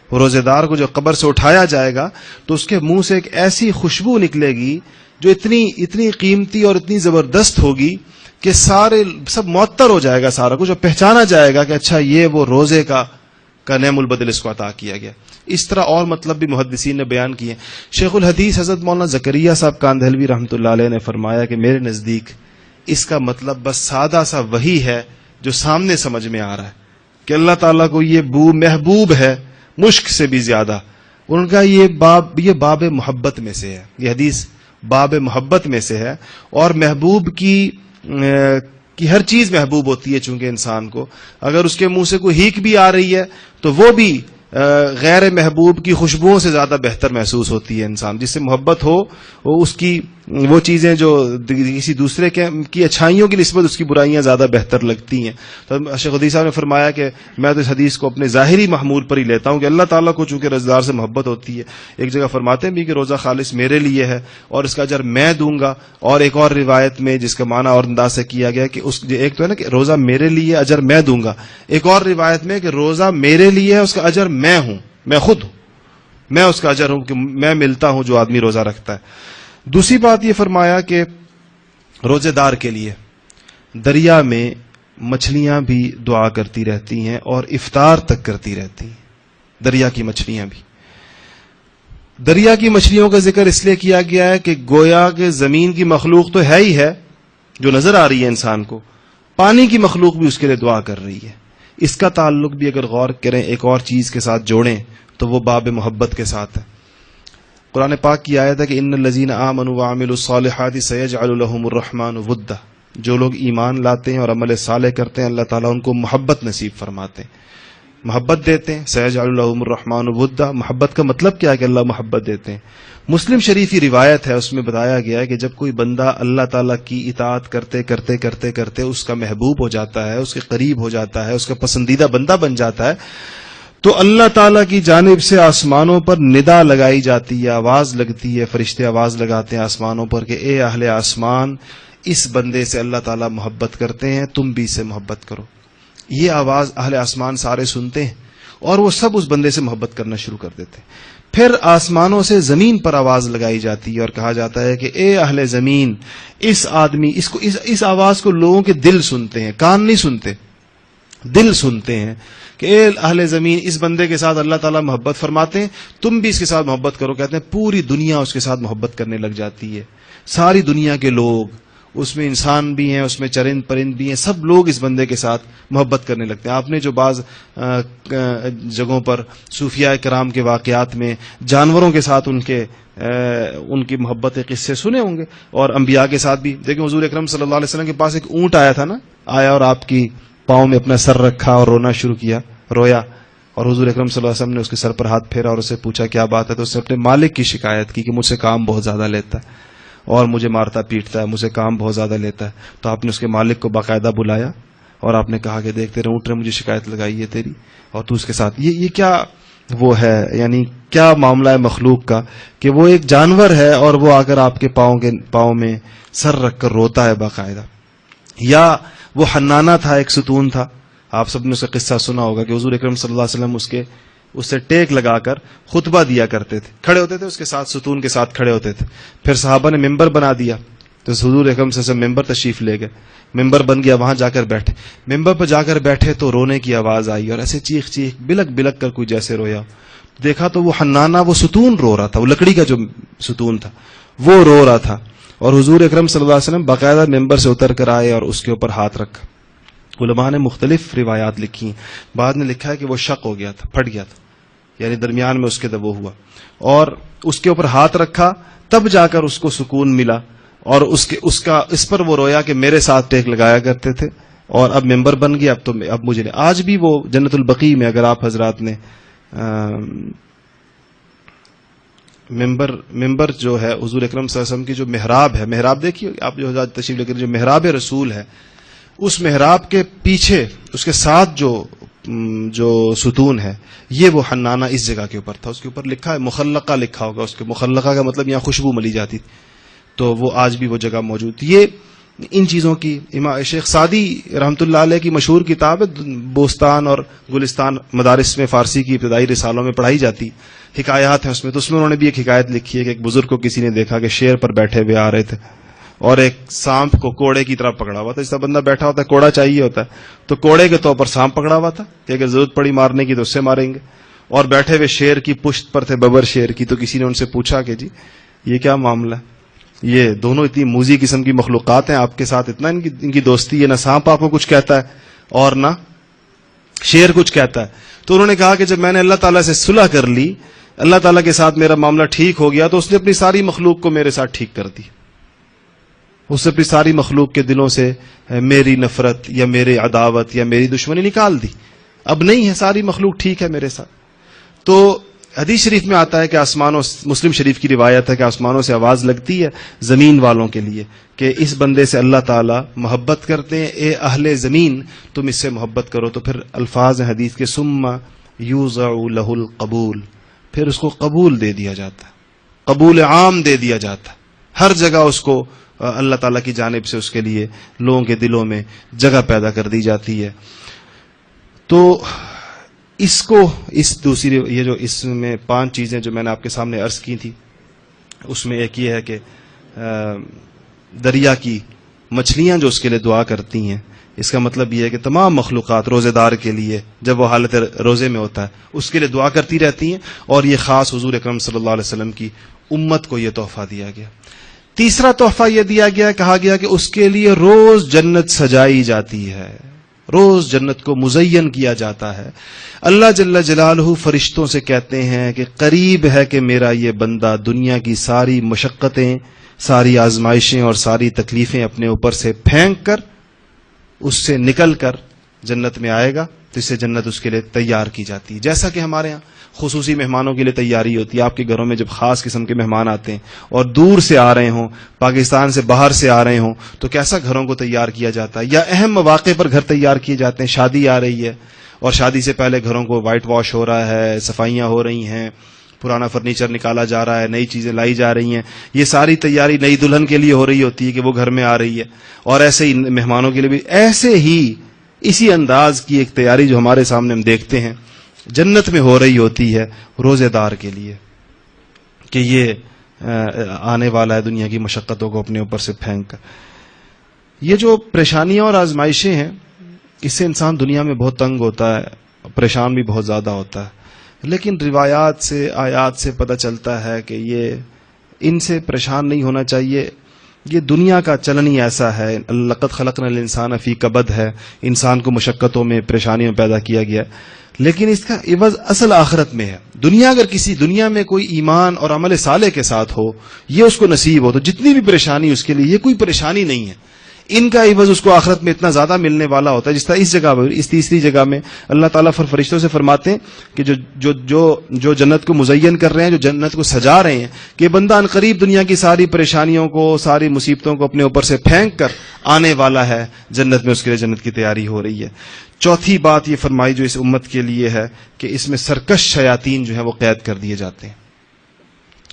روزے دار کو جو قبر سے اٹھایا جائے گا تو اس کے منہ سے ایک ایسی خوشبو نکلے گی جو اتنی قیمتی اور اتنی زبردست ہوگی کہ سب معطر ہو جائے گا، سارا کچھ، اور پہچانا جائے گا کہ اچھا یہ وہ روزے کا نعم البدل اس کو عطا کیا گیا. اس طرح اور مطلب بھی محدثین نے بیان کیے. شیخ الحدیث حضرت مولانا زکریا صاحب کاندھلوی رحمۃ اللہ علیہ نے فرمایا کہ میرے نزدیک اس کا مطلب بس سادہ سا وہی ہے جو سامنے سمجھ میں آ رہا ہے کہ اللہ تعالیٰ کو یہ بو محبوب ہے مشک سے بھی زیادہ. ان کا یہ باب محبت میں سے ہے، یہ حدیث باب محبت میں سے ہے. اور محبوب کی ہر چیز محبوب ہوتی ہے، چونکہ انسان کو اگر اس کے منہ سے کوئی ہیک بھی آ رہی ہے تو وہ بھی غیر محبوب کی خوشبوؤں سے زیادہ بہتر محسوس ہوتی ہے. انسان جس سے محبت ہو اس کی وہ چیزیں جو کسی دوسرے کی اچھائیوں کی نسبت اس کی برائیاں زیادہ بہتر لگتی ہیں. تو شیخ الحدیث صاحب نے فرمایا کہ میں تو اس حدیث کو اپنے ظاہری محمول پر ہی لیتا ہوں کہ اللہ تعالیٰ کو چونکہ روزے دار سے محبت ہوتی ہے. ایک جگہ فرماتے ہیں بھی کہ روزہ خالص میرے لیے ہے اور اس کا اجر میں دوں گا. اور ایک اور روایت میں جس کا معنی اور انداز سے کیا گیا کہ ایک تو ہے نا کہ روزہ میرے لیے اجر میں دوں گا، ایک اور روایت میں کہ روزہ میرے لیے ہے اس کا اجر میں ہوں، میں خود ہوں، میں اس کا اجر ہوں کہ میں ملتا ہوں جو آدمی روزہ رکھتا ہے. دوسری بات یہ فرمایا کہ روزے دار کے لیے دریا میں مچھلیاں بھی دعا کرتی رہتی ہیں اور افطار تک کرتی رہتی ہیں. دریا کی مچھلیاں بھی دریا کی مچھلیوں کا ذکر اس لیے کیا گیا ہے کہ گویا کہ زمین کی مخلوق تو ہے ہی ہے جو نظر آ رہی ہے انسان کو، پانی کی مخلوق بھی اس کے لیے دعا کر رہی ہے. اس کا تعلق بھی اگر غور کریں ایک اور چیز کے ساتھ جوڑیں تو وہ باب محبت کے ساتھ ہے. قرآن پاک کی آیت ہے کہ ان الذین آمنوا وعملوا الصالحات سیجعل لهم الرحمن ودا، جو لوگ ایمان لاتے ہیں اور عمل صالح کرتے ہیں اللہ تعالیٰ ان کو محبت نصیب فرماتے ہیں، محبت دیتے ہیں. سیجعل لهم الرحمن ودا، محبت کا مطلب کیا ہے کہ اللہ محبت دیتے ہیں. مسلم شریف کی روایت ہے، اس میں بتایا گیا ہے کہ جب کوئی بندہ اللہ تعالیٰ کی اطاعت کرتے کرتے کرتے کرتے اس کا محبوب ہو جاتا ہے، اس کے قریب ہو جاتا ہے، اس کا پسندیدہ بندہ بن جاتا ہے، تو اللہ تعالیٰ کی جانب سے آسمانوں پر ندا لگائی جاتی ہے، آواز لگتی ہے، فرشتے آواز لگاتے ہیں آسمانوں پر کہ اے اہل آسمان، اس بندے سے اللہ تعالیٰ محبت کرتے ہیں، تم بھی اس سے محبت کرو. یہ آواز اہل آسمان سارے سنتے ہیں اور وہ سب اس بندے سے محبت کرنا شروع کر دیتے ہیں. پھر آسمانوں سے زمین پر آواز لگائی جاتی ہے اور کہا جاتا ہے کہ اے اہل زمین، اس آدمی اس آواز کو لوگوں کے دل سنتے ہیں، کان نہیں سنتے، دل سنتے ہیں کہ اے اہل زمین، اس بندے کے ساتھ اللہ تعالیٰ محبت فرماتے ہیں، تم بھی اس کے ساتھ محبت کرو. کہتے ہیں پوری دنیا اس کے ساتھ محبت کرنے لگ جاتی ہے، ساری دنیا کے لوگ، اس میں انسان بھی ہیں، اس میں چرند پرند بھی ہیں، سب لوگ اس بندے کے ساتھ محبت کرنے لگتے ہیں. آپ نے جو بعض جگہوں پر صوفیاء کرام کے واقعات میں جانوروں کے ساتھ ان کی محبت کے قصے سنے ہوں گے، اور انبیاء کے ساتھ بھی. دیکھیں حضور اکرم صلی اللہ علیہ وسلم کے پاس ایک اونٹ آیا تھا نا، آیا اور آپ کی پاؤں میں اپنا سر رکھا اور رونا شروع کیا، رویا، اور حضور اکرم صلی اللہ علیہ وسلم نے اس کے سر پر ہاتھ پھیرا اور اسے پوچھا کیا بات ہے. تو اس نے اپنے مالک کی شکایت کی کہ مجھ سے کام بہت زیادہ لیتا ہے اور مجھے مارتا پیٹتا ہے، مجھے کام بہت زیادہ لیتا ہے. تو آپ نے اس کے مالک کو باقاعدہ بلایا اور آپ نے کہا کہ دیکھ تیرے اونٹ نے مجھے شکایت لگائی ہے تیری، اور تو اس کے ساتھ یہ کیا وہ ہے، یعنی کیا معاملہ ہے مخلوق کا کہ وہ ایک جانور ہے اور وہ آ کر آپ کے پاؤں میں سر رکھ کر روتا ہے باقاعدہ. یا وہ حنانہ تھا، ایک ستون تھا، آپ سب نے اس کا قصہ سنا ہوگا کہ حضور اکرم صلی اللہ علیہ وسلم اس سے ٹیک لگا کر خطبہ دیا کرتے تھے، کھڑے ہوتے تھے اس کے ساتھ، ستون کے ساتھ کھڑے ہوتے تھے. پھر صحابہ نے ممبر بنا دیا تو حضور اکرم صلی اللہ علیہ وسلم ممبر تشریف لے گئے، ممبر بن گیا، وہاں جا کر بیٹھے. ممبر پر جا کر بیٹھے تو رونے کی آواز آئی اور ایسے چیخ بلک بلک کر کوئی جیسے رویا. دیکھا تو وہ حنانہ، وہ ستون رو رہا تھا، وہ لکڑی کا جو ستون تھا وہ رو رہا تھا. اور حضور اکرم صلی اللہ علیہ وسلم باقاعدہ ممبر سے اتر کر آئے اور اس کے اوپر ہاتھ رکھا. علماء نے مختلف روایات لکھی ہیں، بعد نے لکھا ہے کہ وہ شق ہو گیا تھا، پھٹ گیا تھا، یعنی درمیان میں اس کے وہ ہوا، اور اس کے اوپر ہاتھ رکھا، تب جا کر اس کو سکون ملا. اور اس پر وہ رویا کہ میرے ساتھ ٹیک لگایا کرتے تھے اور اب ممبر بن گیا، اب مجھے نہیں. آج بھی وہ جنت البقیع میں اگر آپ حضرات نے ممبر جو ہے حضور اکرم صلی اللہ علیہ وسلم کی جو محراب ہے، محراب دیکھیے آپ جو حضرات تشریف لے کر، جو محراب رسول ہے، اس محراب کے پیچھے اس کے ساتھ جو ستون ہے، یہ وہ حنانہ اس جگہ کے اوپر تھا. اس کے اوپر لکھا ہے مخلقہ، لکھا ہوگا اس کے، مخلقہ کا مطلب یہاں خوشبو ملی جاتی تھی، تو وہ آج بھی وہ جگہ موجود تھی. یہ ان چیزوں کی شیخ سعدی رحمۃ اللہ علیہ کی مشہور کتاب ہے بوستان اور گلستان، مدارس میں فارسی کی ابتدائی رسالوں میں پڑھائی جاتی، حکایات ہیں اس میں. تو اس میں انہوں نے بھی ایک حکایت لکھی ہے کہ ایک بزرگ کو کسی نے دیکھا کہ شیر پر بیٹھے ہوئے آ رہے تھے اور ایک سانپ کو کوڑے کی طرح پکڑا ہوا تھا. جس طرح بندہ بیٹھا ہوتا ہے کوڑا چاہیے ہوتا ہے، تو کوڑے کے طور پر سانپ پکڑا ہوا تھا کہ اگر ضرورت پڑی مارنے کی تو اس سے ماریں گے. اور بیٹھے ہوئے شیر کی پشت پر تھے، ببر شیر کی. تو کسی نے ان سے پوچھا کہ جی یہ کیا معاملہ ہے، یہ دونوں اتنی موذی قسم کی مخلوقات ہیں، آپ کے ساتھ اتنا ان کی دوستی ہے، نہ سانپ آپ کو کچھ کہتا ہے اور نہ شیر کچھ کہتا ہے. تو انہوں نے کہا کہ جب میں نے اللہ تعالیٰ سے صلح کر لی، اللہ تعالیٰ کے ساتھ میرا معاملہ ٹھیک ہو گیا، تو اس نے اپنی ساری مخلوق کو میرے ساتھ ٹھیک کر دی. اس نے اپنی ساری مخلوق کے دلوں سے میری نفرت یا میری عداوت یا میری دشمنی نکال دی، اب نہیں ہے، ساری مخلوق ٹھیک ہے میرے ساتھ. تو حدیث شریف میں آتا ہے کہ آسمانوں، مسلم شریف کی روایت ہے کہ آسمانوں سے آواز لگتی ہے زمین والوں کے لیے کہ اس بندے سے اللہ تعالیٰ محبت کرتے ہیں، اے اہل زمین تم اس سے محبت کرو. تو پھر الفاظ ہیں حدیث کے ثم یوضع لہ القبول، پھر اس کو قبول دے دیا جاتا ہے، قبول عام دے دیا جاتا ہے، ہر جگہ اس کو اللہ تعالیٰ کی جانب سے اس کے لیے لوگوں کے دلوں میں جگہ پیدا کر دی جاتی ہے. تو اس دوسری یہ جو اس میں 5 چیزیں جو میں نے آپ کے سامنے عرض کی تھی، اس میں ایک یہ ہے کہ دریا کی مچھلیاں جو اس کے لیے دعا کرتی ہیں، اس کا مطلب یہ ہے کہ تمام مخلوقات روزے دار کے لیے جب وہ حالت روزے میں ہوتا ہے اس کے لیے دعا کرتی رہتی ہیں، اور یہ خاص حضور اکرم صلی اللہ علیہ وسلم کی امت کو یہ تحفہ دیا گیا۔ تیسرا تحفہ یہ دیا گیا، کہا گیا کہ اس کے لیے روز جنت سجائی جاتی ہے، روز جنت کو مزین کیا جاتا ہے۔ اللہ جل جلالہ فرشتوں سے کہتے ہیں کہ قریب ہے کہ میرا یہ بندہ دنیا کی ساری مشقتیں، ساری آزمائشیں اور ساری تکلیفیں اپنے اوپر سے پھینک کر اس سے نکل کر جنت میں آئے گا، تو اس سے جنت اس کے لیے تیار کی جاتی ہے۔ جیسا کہ ہمارے ہاں خصوصی مہمانوں کے لیے تیاری ہوتی ہے، آپ کے گھروں میں جب خاص قسم کے مہمان آتے ہیں اور دور سے آ رہے ہوں، پاکستان سے باہر سے آ رہے ہوں، تو کیسا گھروں کو تیار کیا جاتا ہے، یا اہم مواقع پر گھر تیار کیے جاتے ہیں۔ شادی آ رہی ہے اور شادی سے پہلے گھروں کو وائٹ واش ہو رہا ہے، صفائیاں ہو رہی ہیں، پرانا فرنیچر نکالا جا رہا ہے، نئی چیزیں لائی جا رہی ہیں، یہ ساری تیاری نئی دلہن کے لیے ہو رہی ہوتی ہے کہ وہ گھر میں آ رہی ہے، اور ایسے ہی مہمانوں کے لیے بھی ایسے ہی اسی انداز کی ایک تیاری جو ہمارے سامنے ہم دیکھتے ہیں جنت میں ہو رہی ہوتی ہے روزے دار کے لیے، کہ یہ آنے والا ہے دنیا کی مشقتوں کو اپنے اوپر سے پھینک کر۔ یہ جو پریشانیاں اور آزمائشیں ہیں، اس سے انسان دنیا میں بہت تنگ ہوتا ہے، پریشان بھی بہت زیادہ ہوتا ہے، لیکن روایات سے، آیات سے پتہ چلتا ہے کہ یہ ان سے پریشان نہیں ہونا چاہیے۔ یہ دنیا کا چلن ہی ایسا ہے، لقد خلقنا الانسان فی کبد ہے، انسان کو مشقتوں میں، پریشانیوں میں پیدا کیا گیا، لیکن اس کا عوض اصل آخرت میں ہے۔ اگر کسی دنیا میں کوئی ایمان اور عمل صالح کے ساتھ ہو، یہ اس کو نصیب ہو، تو جتنی بھی پریشانی اس کے لیے یہ کوئی پریشانی نہیں ہے، ان کا عوض اس کو آخرت میں اتنا زیادہ ملنے والا ہوتا ہے۔ جس طرح اس جگہ پر، اس تیسری جگہ میں اللہ تعالیٰ فرشتوں سے فرماتے ہیں کہ جو جنت کو مزین کر رہے ہیں، جو جنت کو سجا رہے ہیں، کہ بندہ ان قریب دنیا کی ساری پریشانیوں کو، ساری مصیبتوں کو اپنے اوپر سے پھینک کر آنے والا ہے جنت میں، اس کے لیے جنت کی تیاری ہو رہی ہے۔ چوتھی بات یہ فرمائی جو اس امت کے لیے ہے کہ اس میں سرکش شیاطین جو ہیں وہ قید کر دیے جاتے ہیں،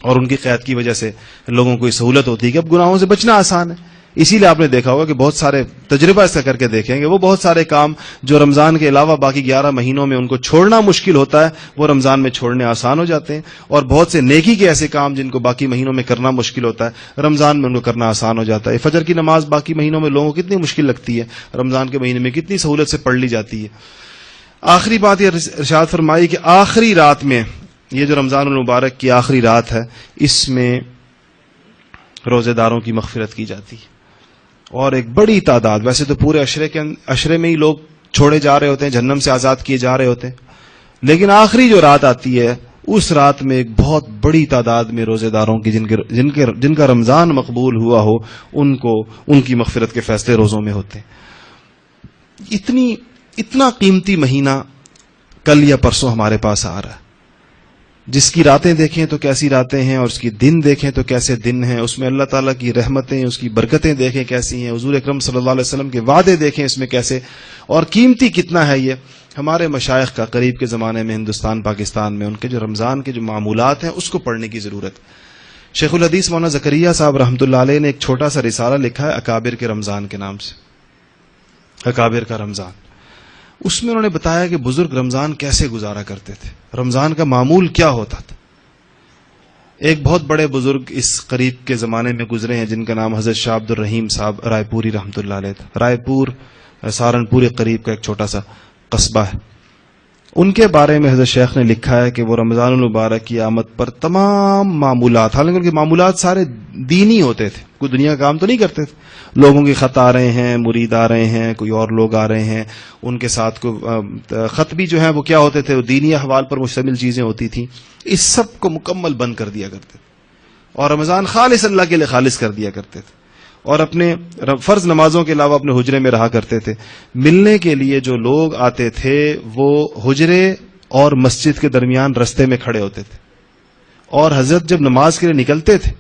اور ان کی قید کی وجہ سے لوگوں کو یہ سہولت ہوتی ہے کہ اب گناہوں سے بچنا آسان ہے۔ اسی لیے آپ نے دیکھا ہوگا کہ بہت سارے تجربہ اس کا کر کے دیکھیں گے، وہ بہت سارے کام جو رمضان کے علاوہ باقی 11 مہینوں میں ان کو چھوڑنا مشکل ہوتا ہے، وہ رمضان میں چھوڑنے آسان ہو جاتے ہیں، اور بہت سے نیکی کے ایسے کام جن کو باقی مہینوں میں کرنا مشکل ہوتا ہے، رمضان میں ان کو کرنا آسان ہو جاتا ہے۔ فجر کی نماز باقی مہینوں میں لوگوں کو کتنی مشکل لگتی ہے، رمضان کے مہینے میں کتنی سہولت سے پڑھ لی جاتی ہے۔ آخری بات یہ ارشاد فرمائی کہ آخری رات میں، یہ جو رمضان المبارک کی آخری رات ہے، اس میں روزے داروں کی مغفرت کی جاتی ہے، اور ایک بڑی تعداد، ویسے تو پورے عشرے میں ہی لوگ چھوڑے جا رہے ہوتے ہیں، جہنم سے آزاد کیے جا رہے ہوتے ہیں، لیکن آخری جو رات آتی ہے اس رات میں ایک بہت بڑی تعداد میں روزے داروں کی جن کا رمضان مقبول ہوا ہو، ان کی مغفرت کے فیصلے روزوں میں ہوتے ہیں۔ اتنا قیمتی مہینہ کل یا پرسوں ہمارے پاس آ رہا ہے، جس کی راتیں دیکھیں تو کیسی راتیں ہیں، اور اس کی دن دیکھیں تو کیسے دن ہیں، اس میں اللہ تعالیٰ کی رحمتیں، اس کی برکتیں دیکھیں کیسی ہیں، حضور اکرم صلی اللہ علیہ وسلم کے وعدے دیکھیں اس میں کیسے، اور قیمتی کتنا ہے یہ۔ ہمارے مشائخ کا قریب کے زمانے میں ہندوستان پاکستان میں ان کے جو رمضان کے جو معمولات ہیں اس کو پڑھنے کی ضرورت۔ شیخ الحدیث مولانا زکریا صاحب رحمۃ اللہ علیہ نے ایک چھوٹا سا رسالہ لکھا ہے اکابر کے رمضان کے نام سے، اکابر کا رمضان۔ اس میں انہوں نے بتایا کہ بزرگ رمضان کیسے گزارا کرتے تھے، رمضان کا معمول کیا ہوتا تھا۔ ایک بہت بڑے بزرگ اس قریب کے زمانے میں گزرے ہیں جن کا نام حضرت شاہ عبد الرحیم صاحب رائے پوری رحمۃ اللہ علیہ تھا۔ رائے پور سہارنپور کے قریب کا ایک چھوٹا سا قصبہ ہے۔ ان کے بارے میں حضرت شیخ نے لکھا ہے کہ وہ رمضان المبارک کی آمد پر تمام معمولات، حالانکہ ان کے معمولات سارے دینی ہوتے تھے، کوئی دنیا کا کام تو نہیں کرتے تھے، لوگوں کے خط آ رہے ہیں، مرید آ رہے ہیں، کوئی اور لوگ آ رہے ہیں، ان کے ساتھ خط بھی جو ہیں وہ کیا ہوتے تھے، وہ دینی احوال پر مشتمل چیزیں ہوتی تھیں، اس سب کو مکمل بند کر دیا کرتے تھے، اور رمضان خالص اللہ کے لیے خالص کر دیا کرتے تھے، اور اپنے فرض نمازوں کے علاوہ اپنے حجرے میں رہا کرتے تھے۔ ملنے کے لیے جو لوگ آتے تھے وہ حجرے اور مسجد کے درمیان رستے میں کھڑے ہوتے تھے، اور حضرت جب نماز کے لیے نکلتے تھے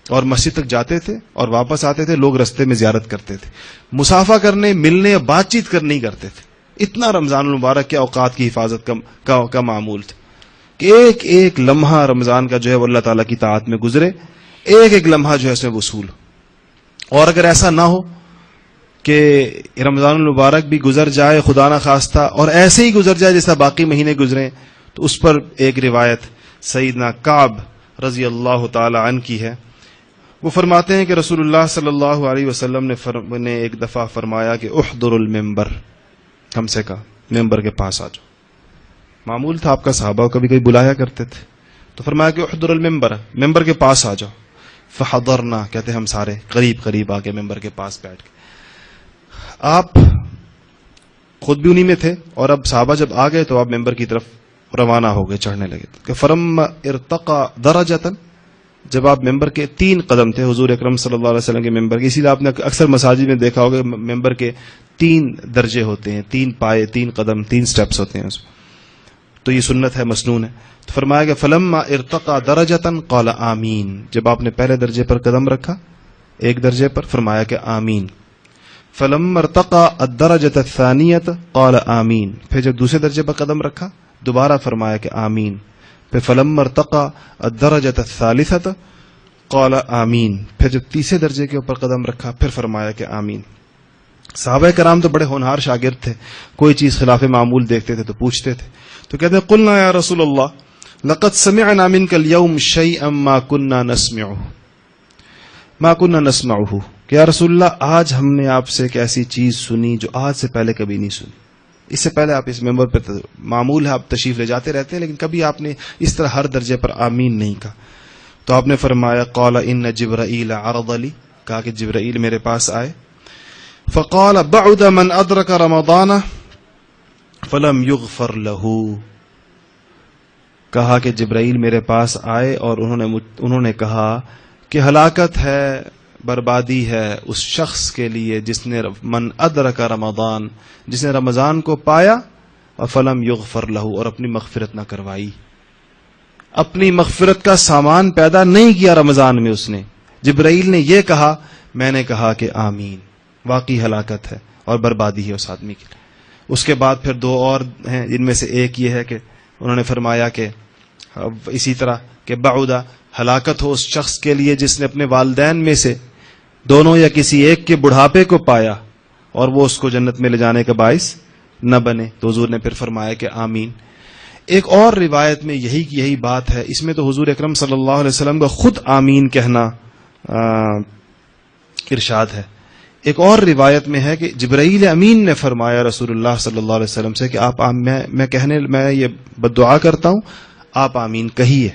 اور مسجد تک جاتے تھے اور واپس آتے تھے، لوگ رستے میں زیارت کرتے تھے، مسافہ کرنے، ملنے، بات چیت کرنے نہیں کرتے تھے۔ اتنا رمضان المبارک کے اوقات کی حفاظت کا معمول تھا کہ ایک ایک لمحہ رمضان کا جو ہے وہ اللہ تعالیٰ کی طاعت میں گزرے، ایک ایک لمحہ جو ہے اس میں وصول ہو۔ اور اگر ایسا نہ ہو کہ رمضان المبارک بھی گزر جائے خدا نہ خواستہ اور ایسے ہی گزر جائے جیسا باقی مہینے گزرے، تو اس پر ایک روایت سیدنا کعب رضی اللہ تعالی عنہ کی ہے۔ وہ فرماتے ہیں کہ رسول اللہ صلی اللہ علیہ وسلم نے ایک دفعہ فرمایا کہ احضر المنبر، ہم سے کہا ممبر کے پاس آ جاؤ. معمول تھا آپ کا صحابہ کو کبھی کبھی بلایا کرتے تھے، تو فرمایا کہ احضر المنبر، ممبر کے پاس آ جاؤ. فحضرنا، کہتے ہم سارے قریب آ کے ممبر کے پاس بیٹھ گئے. آپ خود بھی انہی میں تھے، اور اب صحابہ جب آ گئے تو آپ ممبر کی طرف روانہ ہو گئے، چڑھنے لگے. کہ فرما ارتقى درجة، جب آپ ممبر کے 3 قدم تھے حضور اکرم صلی اللہ علیہ وسلم کے ممبر کے، اسی لیے آپ نے اکثر مساجد میں دیکھا ہوگا ممبر کے 3 درجے ہوتے ہیں، 3 پائے، 3 قدم، 3 سٹیپس ہوتے ہیں اس میں. تو یہ سنت ہے، مسنون ہے. تو فرمایا کہ فلما ارتقى درجة قال آمین، جب آپ نے پہلے درجے پر قدم رکھا، ایک درجے پر، فرمایا کہ آمین. فلما ارتقى الدرجة الثانية قال آمین، پھر جب دوسرے درجے پر قدم رکھا دوبارہ فرمایا کہ آمین. پھر فلما ارتقى الدرجة الثالثة قال آمین، پھر جب تیسرے درجے کے اوپر قدم رکھا پھر فرمایا کہ آمین. صحابہ کرام تو بڑے ہونہار شاگرد تھے، کوئی چیز خلاف معمول دیکھتے تھے تو پوچھتے تھے. تو کہتے ہیں قلنا یا رسول اللہ لقد سمعنا منك اليوم شيئا ما كنا نسمعه، کہ یا رسول اللہ آج ہم نے آپ سے ایک ایسی چیز سنی جو آج سے پہلے کبھی نہیں سنی. اس سے پہلے آپ اس ممبر پہ معمول ہے آپ تشریف لے جاتے رہتے ہیں، لیکن کبھی آپ نے اس طرح ہر درجے پر آمین نہیں کہا. تو آپ نے فرمایا قال ان جبرائیل عرض لی، کہا کہ جبرائیل میرے پاس آئے. فقال بعد من ادرک رمضان فلم یغفر له، کہا کہ جبرائیل میرے پاس آئے اور انہوں نے کہا کہ ہلاکت ہے، بربادی ہے اس شخص کے لیے جس نے من ادرک رمضان، جس نے رمضان کو پایا، اور فلم یغفر له، اور اپنی مغفرت نہ کروائی، اپنی مغفرت کا سامان پیدا نہیں کیا رمضان میں. اس نے جبرائیل نے یہ کہا، میں نے کہا کہ آمین. واقعی ہلاکت ہے اور بربادی ہے اس آدمی کے لیے. اس کے بعد پھر 2 اور ہیں، جن میں سے ایک یہ ہے کہ انہوں نے فرمایا کہ اسی طرح کہ بعودا، ہلاکت ہو اس شخص کے لیے جس نے اپنے والدین میں سے دونوں یا کسی ایک کے بڑھاپے کو پایا اور وہ اس کو جنت میں لے جانے کا باعث نہ بنے. تو حضور نے پھر فرمایا کہ آمین. ایک اور روایت میں یہی بات ہے، اس میں تو حضور اکرم صلی اللہ علیہ وسلم کا خود آمین کہنا ارشاد ہے. ایک اور روایت میں ہے کہ جبرائیل امین نے فرمایا رسول اللہ صلی اللہ علیہ وسلم سے کہ آپ میں یہ بددعا کرتا ہوں، آپ آمین کہیے.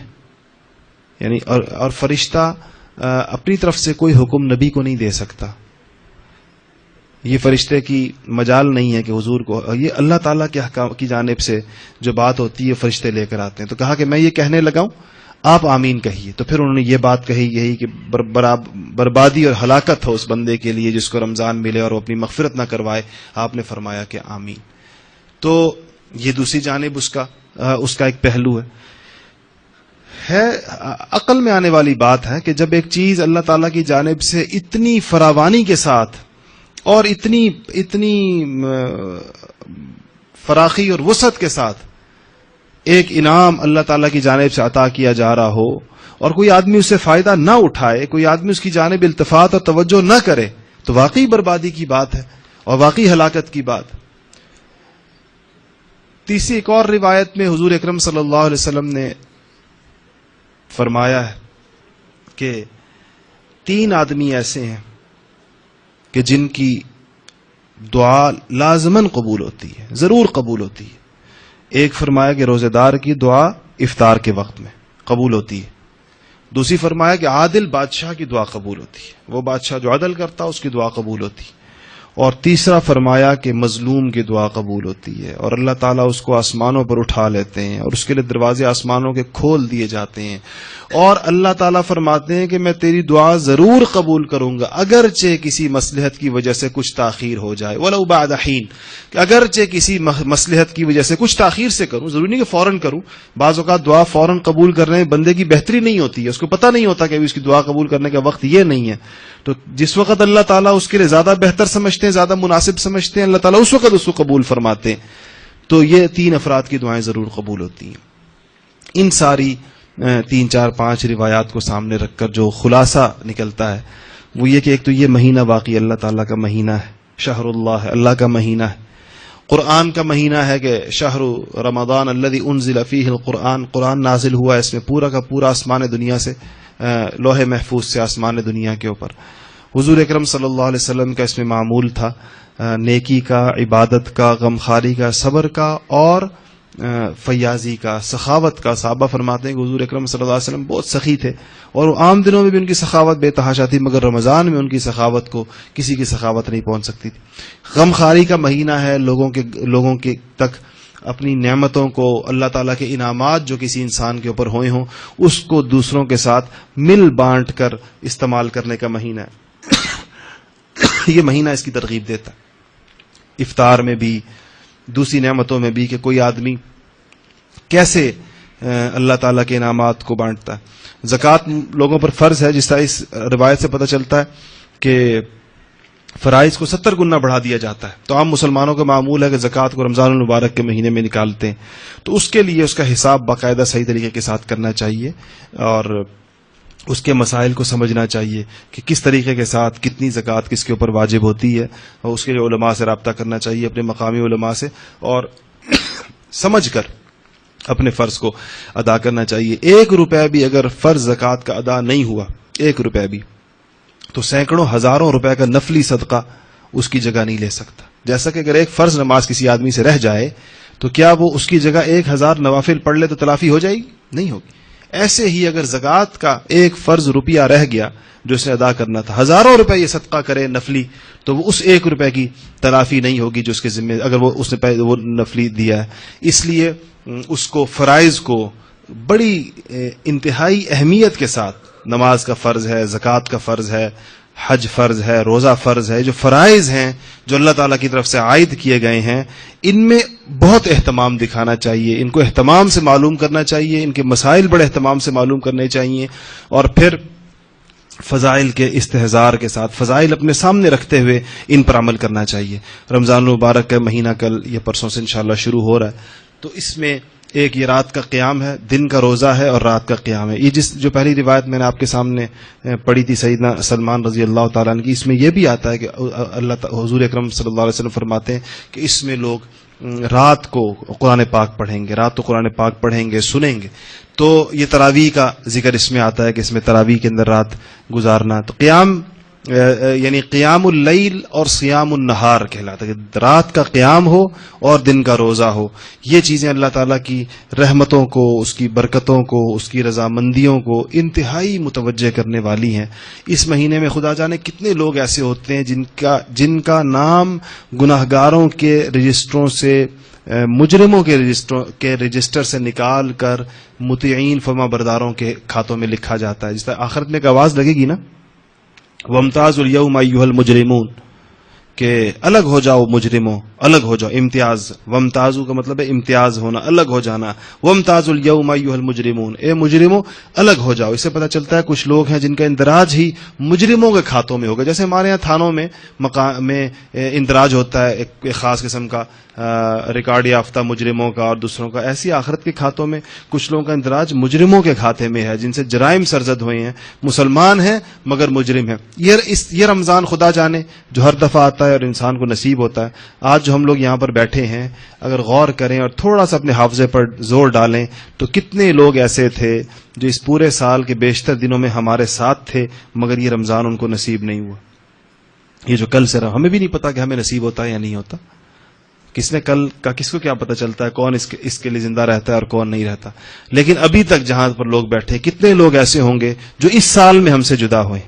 یعنی اور فرشتہ اپنی طرف سے کوئی حکم نبی کو نہیں دے سکتا، یہ فرشتے کی مجال نہیں ہے کہ حضور کو، یہ اللہ تعالیٰ کے حکام کی جانب سے جو بات ہوتی ہے فرشتے لے کر آتے ہیں. تو کہا کہ میں یہ کہنے لگا ہوں، آپ آمین کہیے. تو پھر انہوں نے یہ بات کہی، یہی کہ بربادی اور ہلاکت ہو اس بندے کے لیے جس کو رمضان ملے اور وہ اپنی مغفرت نہ کروائے. آپ نے فرمایا کہ آمین. تو یہ دوسری جانب اس کا ایک پہلو ہے عقل میں آنے والی بات ہے کہ جب ایک چیز اللہ تعالیٰ کی جانب سے اتنی فراوانی کے ساتھ اور اتنی فراخی اور وسعت کے ساتھ ایک انعام اللہ تعالیٰ کی جانب سے عطا کیا جا رہا ہو اور کوئی آدمی اس سے فائدہ نہ اٹھائے، کوئی آدمی اس کی جانب التفات اور توجہ نہ کرے، تو واقعی بربادی کی بات ہے اور واقعی ہلاکت کی بات. تیسری ایک اور روایت میں حضور اکرم صلی اللہ علیہ وسلم نے فرمایا ہے کہ 3 آدمی ایسے ہیں کہ جن کی دعا لازماً قبول ہوتی ہے، ضرور قبول ہوتی ہے. ایک فرمایا کہ روزے دار کی دعا افطار کے وقت میں قبول ہوتی ہے. دوسری فرمایا کہ عادل بادشاہ کی دعا قبول ہوتی ہے، وہ بادشاہ جو عدل کرتا اس کی دعا قبول ہوتی ہے. اور تیسرا فرمایا کہ مظلوم کی دعا قبول ہوتی ہے اور اللہ تعالیٰ اس کو آسمانوں پر اٹھا لیتے ہیں اور اس کے لیے دروازے آسمانوں کے کھول دیے جاتے ہیں اور اللہ تعالیٰ فرماتے ہیں کہ میں تیری دعا ضرور قبول کروں گا اگرچہ کسی مصلحت کی وجہ سے کچھ تاخیر ہو جائے. وَلَوْ بَعْدَ حِينٍ، کہ اگرچہ کسی مصلحت کی وجہ سے کچھ تاخیر سے کروں، ضروری نہیں کہ فوراً کروں. بعض اوقات دعا فوراً قبول کرنے میں بندے کی بہتری نہیں ہوتی ہے، اس کو پتہ نہیں ہوتا کہ اس کی دعا قبول کرنے کا وقت یہ نہیں ہے. تو جس وقت اللہ تعالیٰ اس کے لیے زیادہ بہتر سمجھتے ہیں، زیادہ مناسب سمجھتے ہیں، اللہ تعالیٰ اس وقت اس کو قبول فرماتے ہیں. تو یہ 3 افراد کی دعائیں ضرور قبول ہوتی ہیں. ان ساری 3 4 5 روایات کو سامنے رکھ کر جو خلاصہ نکلتا ہے وہ یہ کہ ایک تو یہ مہینہ واقعی اللہ تعالیٰ کا مہینہ ہے، شہر اللہ ہے، اللہ کا مہینہ ہے، قرآن کا مہینہ ہے کہ شہر رمضان الذی انزل فیہ القرآن، قرآن نازل ہوا ہے اس میں پورا کا پورا آسمان دنیا سے لوح محفوظ سے آسمان دنیا کے اوپر. حضور اکرم صلی اللہ علیہ وسلم کا اس میں معمول تھا نیکی کا، عبادت کا، غمخواری کا، صبر کا اور فیاضی کا، سخاوت کا. صحابہ فرماتے ہیں کہ حضور اکرم صلی اللہ علیہ وسلم بہت سخی تھے اور عام دنوں میں بھی ان کی سخاوت بے تحاشا تھی، مگر رمضان میں ان کی سخاوت کو کسی کی سخاوت نہیں پہنچ سکتی تھی. غمخواری کا مہینہ ہے، لوگوں کے تک اپنی نعمتوں کو، اللہ تعالیٰ کے انعامات جو کسی انسان کے اوپر ہوئے ہوں اس کو دوسروں کے ساتھ مل بانٹ کر استعمال کرنے کا مہینہ ہے. یہ مہینہ اس کی ترغیب دیتا ہے، افطار میں بھی، دوسری نعمتوں میں بھی، کہ کوئی آدمی کیسے اللہ تعالیٰ کے انعامات کو بانٹتا ہے. زکوٰۃ لوگوں پر فرض ہے، جس طرح اس روایت سے پتہ چلتا ہے کہ فرائض کو 70 گنا بڑھا دیا جاتا ہے. تو عام مسلمانوں کا معمول ہے کہ زکوٰۃ کو رمضان المبارک کے مہینے میں نکالتے ہیں، تو اس کے لیے اس کا حساب باقاعدہ صحیح طریقے کے ساتھ کرنا چاہیے اور اس کے مسائل کو سمجھنا چاہیے کہ کس طریقے کے ساتھ کتنی زکوٰۃ کس کے اوپر واجب ہوتی ہے، اور اس کے لیے علماء سے رابطہ کرنا چاہیے، اپنے مقامی علماء سے، اور سمجھ کر اپنے فرض کو ادا کرنا چاہیے. 1 روپے بھی اگر فرض زکوٰۃ کا ادا نہیں ہوا، 1 روپے بھی، تو سینکڑوں ہزاروں روپے کا نفلی صدقہ اس کی جگہ نہیں لے سکتا. جیسا کہ اگر ایک فرض نماز کسی آدمی سے رہ جائے تو کیا وہ اس کی جگہ 1000 نوافل پڑھ لے تو تلافی ہو جائے گی؟ نہیں ہوگی. ایسے ہی اگر زکوٰۃ کا 1 فرض روپیہ رہ گیا جو اسے ادا کرنا تھا، ہزاروں روپے یہ صدقہ کرے نفلی، تو وہ اس 1 روپے کی تلافی نہیں ہوگی جو اس کے ذمہ، اگر اس نے وہ نفلی دیا ہے. اس لیے اس کو فرائض کو بڑی انتہائی اہمیت کے ساتھ، نماز کا فرض ہے، زکوٰۃ کا فرض ہے، حج فرض ہے، روزہ فرض ہے، جو فرائض ہیں جو اللہ تعالیٰ کی طرف سے عائد کیے گئے ہیں، ان میں بہت اہتمام دکھانا چاہیے، ان کو اہتمام سے معلوم کرنا چاہیے، ان کے مسائل بڑے اہتمام سے معلوم کرنے چاہیے، اور پھر فضائل کے استحضار کے ساتھ، فضائل اپنے سامنے رکھتے ہوئے ان پر عمل کرنا چاہیے. رمضان المبارک کا مہینہ کل یا پرسوں سے انشاءاللہ شروع ہو رہا ہے، تو اس میں ایک یہ رات کا قیام ہے، دن کا روزہ ہے اور رات کا قیام ہے. یہ جو پہلی روایت میں نے آپ کے سامنے پڑھی تھی سیدنا سلمان رضی اللہ تعالیٰ عنہ کی، اس میں یہ بھی آتا ہے کہ حضور اکرم صلی اللہ علیہ وسلم فرماتے ہیں کہ اس میں لوگ رات کو قرآن پاک پڑھیں گے، رات کو قرآن پاک پڑھیں گے، سنیں گے. تو یہ تراویح کا ذکر اس میں آتا ہے کہ اس میں تراویح کے اندر رات گزارنا. تو قیام یعنی قیام اللیل اور صیام النہار کہلاتا ہے، کہ رات کا قیام ہو اور دن کا روزہ ہو. یہ چیزیں اللہ تعالیٰ کی رحمتوں کو، اس کی برکتوں کو، اس کی رضامندیوں کو انتہائی متوجہ کرنے والی ہیں. اس مہینے میں خدا جانے کتنے لوگ ایسے ہوتے ہیں جن کا نام گناہگاروں کے رجسٹروں سے، مجرموں کے رجسٹر سے نکال کر مطیعین فرما برداروں کے کھاتوں میں لکھا جاتا ہے. جس طرح آخرت میں ایک آواز لگے گی نا، وَامْتَازُوا الْيَوْمَ أَيُّهَا الْمُجْرِمُونَ، کہ الگ ہو جاؤ مجرموں، الگ ہو جاؤ. امتیاز، وامتازو کا مطلب ہے امتیاز ہونا، الگ ہو جانا. وامتازوا اليوم ايها المجرمون، اے مجرموں الگ ہو جاؤ. اس سے پتہ چلتا ہے کچھ لوگ ہیں جن کا اندراج ہی مجرموں کے کھاتوں میں ہوگا. جیسے ہمارے یہاں تھانوں میں اندراج ہوتا ہے ایک خاص قسم کا ریکارڈ یافتہ مجرموں کا اور دوسروں کا، ایسی آخرت کے کھاتوں میں کچھ لوگوں کا اندراج مجرموں کے کھاتے میں ہے، جن سے جرائم سرزد ہوئے ہیں، مسلمان ہیں مگر مجرم ہیں. یہ رمضان خدا جانے جو ہر دفعہ آتا ہے اور انسان کو نصیب ہوتا ہے. آج جو ہم لوگ یہاں پر بیٹھے ہیں، اگر غور کریں اور تھوڑا سا اپنے حافظے پر زور ڈالیں تو کتنے لوگ ایسے تھے جو اس پورے سال کے بیشتر دنوں میں ہمارے ساتھ تھے مگر یہ رمضان ان کو نصیب نہیں ہوا. یہ جو کل سے رہا، ہمیں بھی نہیں پتا کہ ہمیں نصیب ہوتا ہے یا نہیں ہوتا. کس نے کل کا، کس کو کیا پتہ چلتا ہے کون اس کے لیے زندہ رہتا ہے اور کون نہیں رہتا. لیکن ابھی تک جہاں پر لوگ بیٹھے، کتنے لوگ ایسے ہوں گے جو اس سال میں ہم سے جدا ہوئے.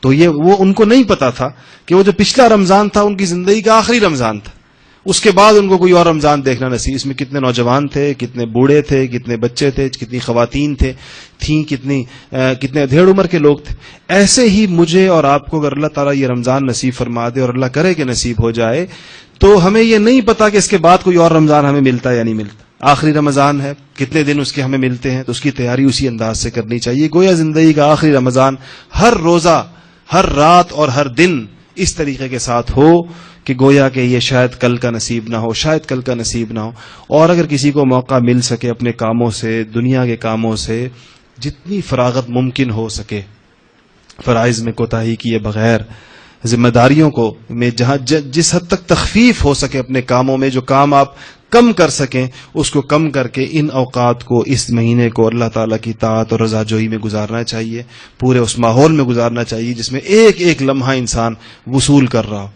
تو یہ وہ ان کو نہیں پتا تھا کہ وہ جو پچھلا رمضان تھا ان کی زندگی کا آخری رمضان تھا. اس کے بعد ان کو کوئی اور رمضان دیکھنا نصیب. اس میں کتنے نوجوان تھے، کتنے بوڑھے تھے، کتنے بچے تھے، کتنی خواتین تھیں، کتنے ادھیڑ عمر کے لوگ تھے. ایسے ہی مجھے اور آپ کو اگر اللہ تعالیٰ یہ رمضان نصیب فرما دے اور اللہ کرے کہ نصیب ہو جائے تو ہمیں یہ نہیں پتا کہ اس کے بعد کوئی اور رمضان ہمیں ملتا ہے یا نہیں ملتا. آخری رمضان ہے، کتنے دن اس کے ہمیں ملتے ہیں، تو اس کی تیاری اسی انداز سے کرنی چاہیے. گویا زندگی کا آخری رمضان ہر روزہ، ہر رات اور ہر دن اس طریقے کے ساتھ ہو کہ گویا کہ یہ شاید کل کا نصیب نہ ہو، شاید کل کا نصیب نہ ہو. اور اگر کسی کو موقع مل سکے اپنے کاموں سے، دنیا کے کاموں سے جتنی فراغت ممکن ہو سکے، فرائض میں کوتاہی کیے بغیر، ذمہ داریوں کو میں جس حد تک تخفیف ہو سکے اپنے کاموں میں، جو کام آپ کم کر سکیں اس کو کم کر کے ان اوقات کو، اس مہینے کو اللہ تعالیٰ کی طاعت اور رضا جوئی میں گزارنا چاہیے، پورے اس ماحول میں گزارنا چاہیے جس میں ایک ایک لمحہ انسان وصول کر رہا ہو.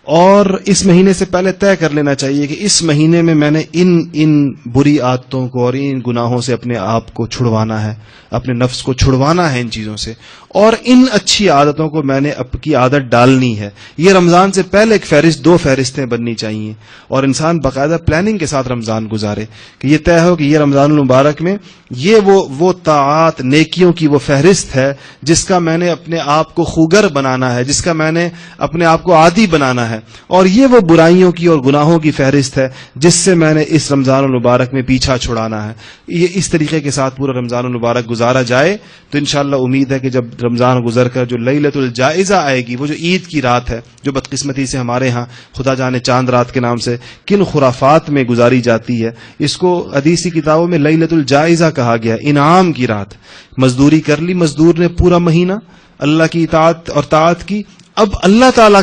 اور اس مہینے سے پہلے طے کر لینا چاہیے کہ اس مہینے میں میں نے ان بری عادتوں کو اور ان گناہوں سے اپنے آپ کو چھڑوانا ہے، اپنے نفس کو چھڑوانا ہے ان چیزوں سے، اور ان اچھی عادتوں کو میں نے اب کی عادت ڈالنی ہے. یہ رمضان سے پہلے ایک فہرست، 2 فہرستیں بننی چاہیے، اور انسان باقاعدہ پلاننگ کے ساتھ رمضان گزارے کہ یہ طے ہو کہ یہ رمضان المبارک میں یہ وہ طاعات، نیکیوں کی وہ فہرست ہے جس کا میں نے اپنے آپ کو خوگر بنانا ہے، جس کا میں نے اپنے آپ کو عادی بنانا ہے، اور یہ وہ برائیوں کی اور گناہوں کی فہرست ہے جس سے میں نے اس رمضان المبارک میں پیچھا چھڑانا ہے. یہ اس طریقے کے ساتھ پورا رمضان المبارک گزارا جائے تو انشاءاللہ امید ہے کہ جب رمضان گزر کر جو لیلۃ الجائزہ آئے گی، وہ جو عید کی رات ہے، جو بدقسمتی سے ہمارے ہاں خدا جانے چاند رات کے نام سے کن خرافات میں گزاری جاتی ہے، اس کو حدیثی کتابوں میں لیلۃ الجائزہ کہا گیا، انعام کی رات. مزدوری کر لی مزدور نے پورا مہینہ، اللہ کی اطاعت اور طاعت کی، اب اللہ تعالیٰ